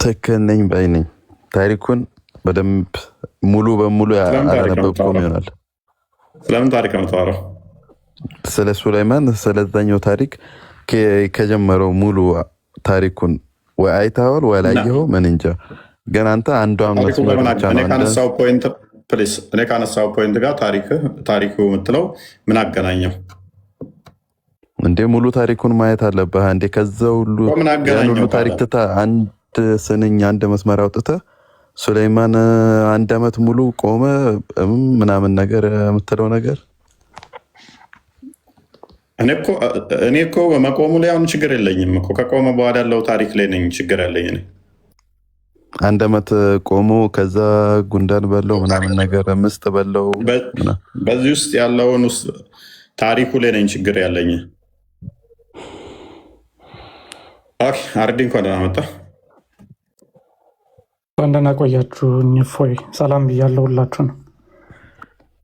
ትክክል ነኝ ባይ ነኝ። ታሪኩን በደንብ ሙሉ በሙሉ አላነበብኩም ይሆናል። ስለምን ታሪክ ነው የምታወራው? ስለ ሱለይማን ስለዛኛው ታሪክ ከጀመረው ሙሉ ታሪኩን ወይ አይተኸዋል ወይ አላየኸው ምን እንጃ። ግን አንተ አንዷን መስመር ብቻ ነው። እኔ ካነሳው ፖይንት ጋር ታሪኩ የምትለው ምን አገናኘው እንዴ? ሙሉ ታሪኩን ማየት አለብህ እንዴ። ከዛ ሁሉ ያን ሁሉ ታሪክ ትታ አንድ ስንኝ አንድ መስመር አውጥተህ ሱለይማን 1 ዓመት ሙሉ ቆመ ምናምን ነገር የምትለው ነገር እኔ እኮ በመቆሙ ላይ አሁን ችግር የለኝም እኮ ከቆመ በኋላ ያለው ታሪክ ላይ ነኝ ችግር ያለኝ እኔ 1 ዓመት ቆሞ ከዛ ጉንዳን በለው ምናምን ነገር ምስጥ በለው በዚህ ውስጥ ያለውን ታሪኩ ላይ ነኝ ችግር ያለኝ። ኦኬ አርዲ እንኳን ደህና መጣ። እንደና ቆያችሁ። እፎይ ሰላም ብያለሁ ሁላችሁን።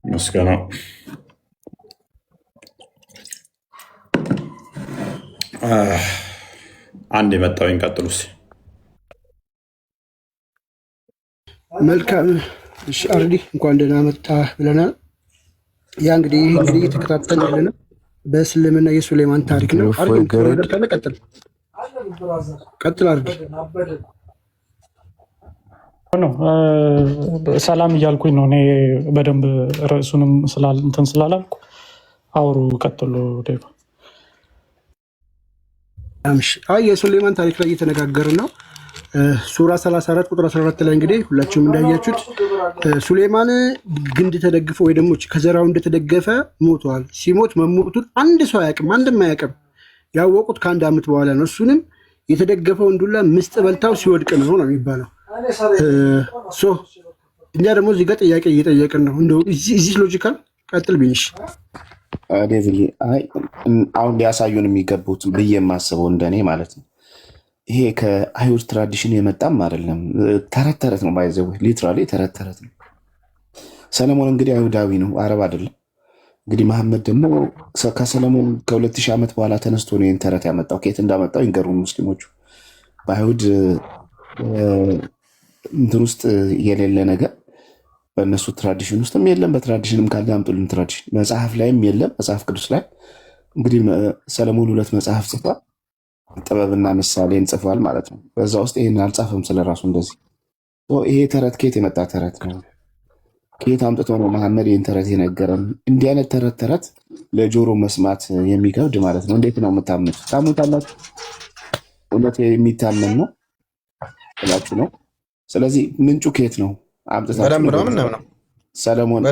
መስገና አንድ የመጣው ቀጥሉስ። መልካም እሺ፣ አርዲ እንኳን ደህና መጣ ብለናል። ያ እንግዲህ እየተከታተልን ያለነው በእስልምና የሱሌማን ታሪክ ነው። አርዲ ቀጥል አርዲ ነው ሰላም እያልኩኝ ነው እኔ በደንብ ርዕሱንም እንትን ስላላልኩ አውሩ ቀጥሉ ዴቭ። የሱሌማን ታሪክ ላይ እየተነጋገርን ነው። ሱራ 34 ቁጥር 14 ላይ እንግዲህ ሁላችሁም እንዳያችሁት ሱሌማን ግንድ ተደግፎ ወይ ደግሞ ከዘራው እንደተደገፈ ሞቷል። ሲሞት መሞቱን አንድ ሰው አያውቅም፣ አንድም አያውቅም። ያወቁት ከ1 ዓመት በኋላ ነው። እሱንም የተደገፈውን ዱላ ምስጥ በልታው ሲወድቅ ነው የሚባለው። እኛ ደግሞ እዚህ ጋር ጥያቄ እየጠየቅን ነው። እንደው እዚህ ሎጂካል ቀጥል ቢንሽ አሁን ሊያሳዩን የሚገቡት ብዬ የማስበው እንደኔ ማለት ነው ይሄ ከአይሁድ ትራዲሽን የመጣም አይደለም። ተረት ተረት ነው ባይዘው ሊትራሊ ተረት ተረት ነው። ሰለሞን እንግዲህ አይሁዳዊ ነው፣ አረብ አይደለም። እንግዲህ መሐመድ ደግሞ ከሰለሞን ከ2000 ዓመት በኋላ ተነስቶ ነው ይህን ተረት ያመጣው። ከየት እንዳመጣው ይንገሩን ሙስሊሞቹ። በአይሁድ እንትን ውስጥ የሌለ ነገር በእነሱ ትራዲሽን ውስጥም የለም። በትራዲሽንም ካለ አምጡልን ትራዲሽን። መጽሐፍ ላይም የለም። መጽሐፍ ቅዱስ ላይ እንግዲህ ሰለሞን 2 መጽሐፍ ጽፏል። ጥበብና ምሳሌን ጽፏል ማለት ነው። በዛ ውስጥ ይህን አልጻፈም ስለራሱ። እንደዚህ ይሄ ተረት ከየት የመጣ ተረት ነው? ከየት አምጥቶ ነው መሐመድ ይህን ተረት የነገረን? እንዲህ አይነት ተረት ለጆሮ መስማት የሚከብድ ማለት ነው። እንዴት ነው የምታምኑት? ታምኑታላችሁ? እውነት የሚታመን ነው ብላችሁ ነው? ስለዚህ ምንጩ ከየት ነው አምጥታችሁ? ሰለሞን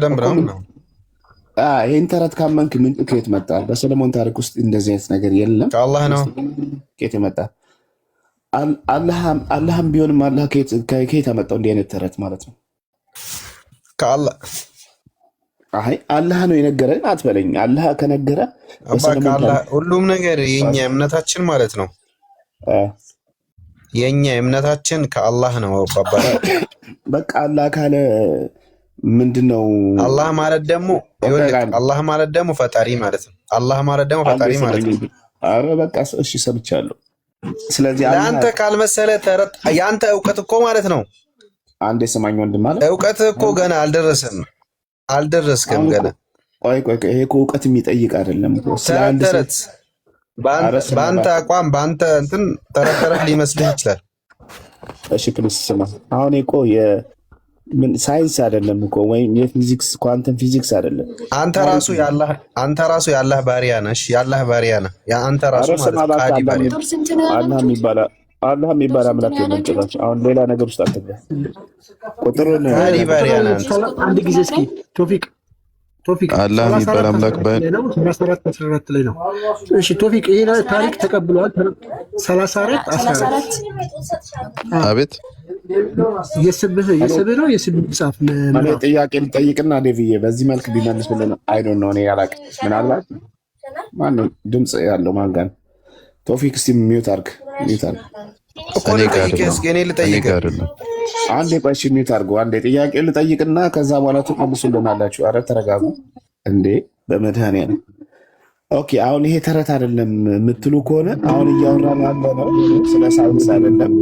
ይህን ተረት ካመንክ ምንጩ ከየት መጣ? በሰለሞን ታሪክ ውስጥ እንደዚህ አይነት ነገር የለም። ከአላህ ነው። ከየት መጣ? አላህም ቢሆንም አላህ ከየት አመጣው እንዲህ አይነት ተረት ማለት ነው? አላህ ነው የነገረን አትበለኝ። አላህ ከነገረ ሁሉም ነገር የኛ እምነታችን ማለት ነው። የኛ እምነታችን ከአላህ ነው። በቃ አላህ ካለ ምንድነው? አላህ ማለት ደግሞ ፈጣሪ ማለት ነው። አላህ ማለት ደግሞ ፈጣሪ ማለት ነው። አረ በቃ እሺ ሰምቻለሁ። ስለዚህ ለአንተ ካልመሰለ ተረት ያንተ እውቀት እኮ ማለት ነው። አንዴ ሰማኝ ወንድም ማለት እውቀት እኮ ገና አልደረስክም ገና። ቆይ ይሄ እኮ እውቀት የሚጠይቅ አይደለም። ተረት በአንተ አቋም በአንተ እንትን ተረት ሊመስልህ ይችላል። እሺ ፕሊስ ስማ። አሁን እኮ ሳይንስ አይደለም እኮ ወይም የፊዚክስ ኳንተም ፊዚክስ አይደለም። አንተ ራሱ ያላህ ባሪያ ነህ። ያላህ ባሪያ ነህ። አንተ ራሱ አላህ የሚባል አምላክ የለም ጭራሽ። አሁን ሌላ ነገር ውስጥ አትገባ። ቁጥሩን ባሪያ ነህ። አንድ ጊዜ እስኪ ቶፊቅ አላህ የሚባል አምላክ ነው 34 ላይ ነው። እሺ ቶፊቅ ይሄ ታሪክ ተቀብሏል። 34 14 አቤት የስብህ ነው የስብህ ጻፍ ጥያቄ ልጠይቅና ዴቪዬ በዚህ መልክ ቢመልስልን አይ ዶንት ኖ እኔ አላውቅም። ምናልባት ማነው ድምፅ ያለው ማን ጋር ቶፊክ እስቲ ሚዩት አድርግ። እኔ ልጠይቅህ አንዴ ቆይ፣ ሚዩት አድርገው አንዴ። ጥያቄ ልጠይቅና ከዛ በኋላ ትመልሱልናላችሁ። ኧረ ተረጋጉ እንዴ በመድኃኒዓለም። ኦኬ አሁን ይሄ ተረት አይደለም የምትሉ ከሆነ አሁን እያወራን ያለ ነው ስለ ሳይንስ አይደለም።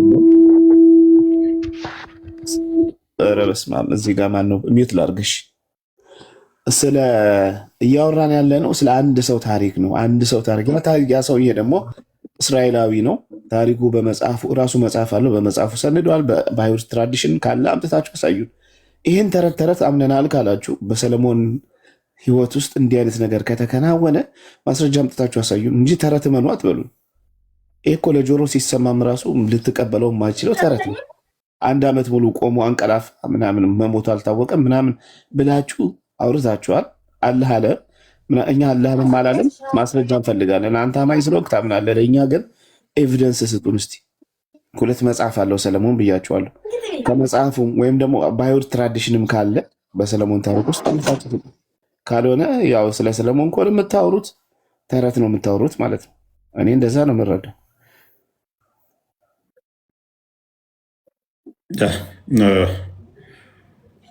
ኧረ በስመ አብ። እዚህ ጋር ማን ነው? ሚዩት ላድርግሽ። ስለ እያወራን ያለ ነው ስለ አንድ ሰው ታሪክ ነው። አንድ ሰው ታሪክ ያ ሰውዬ ደግሞ እስራኤላዊ ነው። ታሪኩ በመጽሐፉ ራሱ መጽሐፍ አለው። በመጽሐፉ ሰንደዋል። በአይሁድ ትራዲሽን ካለ አምጥታችሁ አሳዩን። ይህን ተረት አምነናል ካላችሁ በሰለሞን ህይወት ውስጥ እንዲህ አይነት ነገር ከተከናወነ ማስረጃ አምጥታችሁ አሳዩን እንጂ ተረት መኑ አትበሉን። ይህ እኮ ለጆሮ ሲሰማም ራሱ ልትቀበለው የማይችለው ተረት ነው። 1 ዓመት ሙሉ ቆሞ አንቀላፍ ምናምን መሞቱ አልታወቀም ምናምን ብላችሁ አውርታችኋል። አላህ አለ። እኛ አላህም አላለም፣ ማስረጃ እንፈልጋለን። አንተ አማኝ ስለሆንክ ታምናለህ። ለእኛ ግን ኤቪደንስ ስጡን እስቲ። 2 መጽሐፍ አለው ሰለሞን ብያችኋለሁ። ከመጽሐፉም ወይም ደግሞ በአይሁድ ትራዲሽንም ካለ በሰለሞን ታሪክ ውስጥ ካልሆነ ያው ስለ ሰለሞን ከሆነ የምታወሩት ተረት ነው የምታወሩት ማለት ነው። እኔ እንደዛ ነው የምረዳው።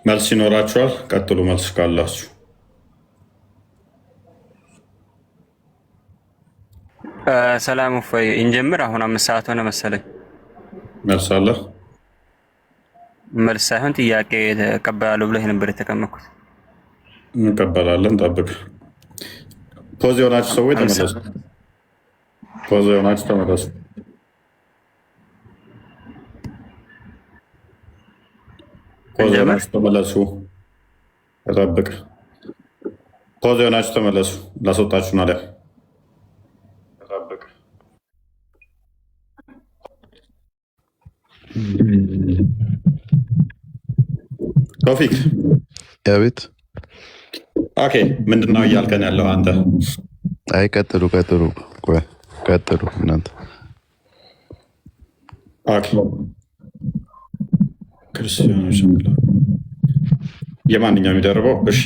መልስ ይኖራችኋል? ቀጥሉ፣ መልስ ካላችሁ። ሰላም እፎይ፣ እንጀምር። አሁን 5 ሰዓት ሆነ መሰለኝ። መልስ አለ? መልስ ሳይሆን ጥያቄ ተቀበላለሁ ብለህ ነበር የተቀመጥኩት። እንቀበላለን፣ ጠብቅ። ፖዝ የሆናችሁ ሰዎች ተመለሱ። ፖዝ የሆናችሁ ተመለሱ። ፖዝ የሆናችሁ ተመለሱ። ጠብቅ። ፖዝ የሆናችሁ ተመለሱ። ላስወጣችሁ ናዲያ ቶፊክ ያቤት። ኦኬ፣ ምንድን ነው እያልከን ያለው አንተ? አይ ቀጥሉ እናንተ። ኦኬ፣ ክርስቲያኖች የማንኛውም የሚደርበው እሺ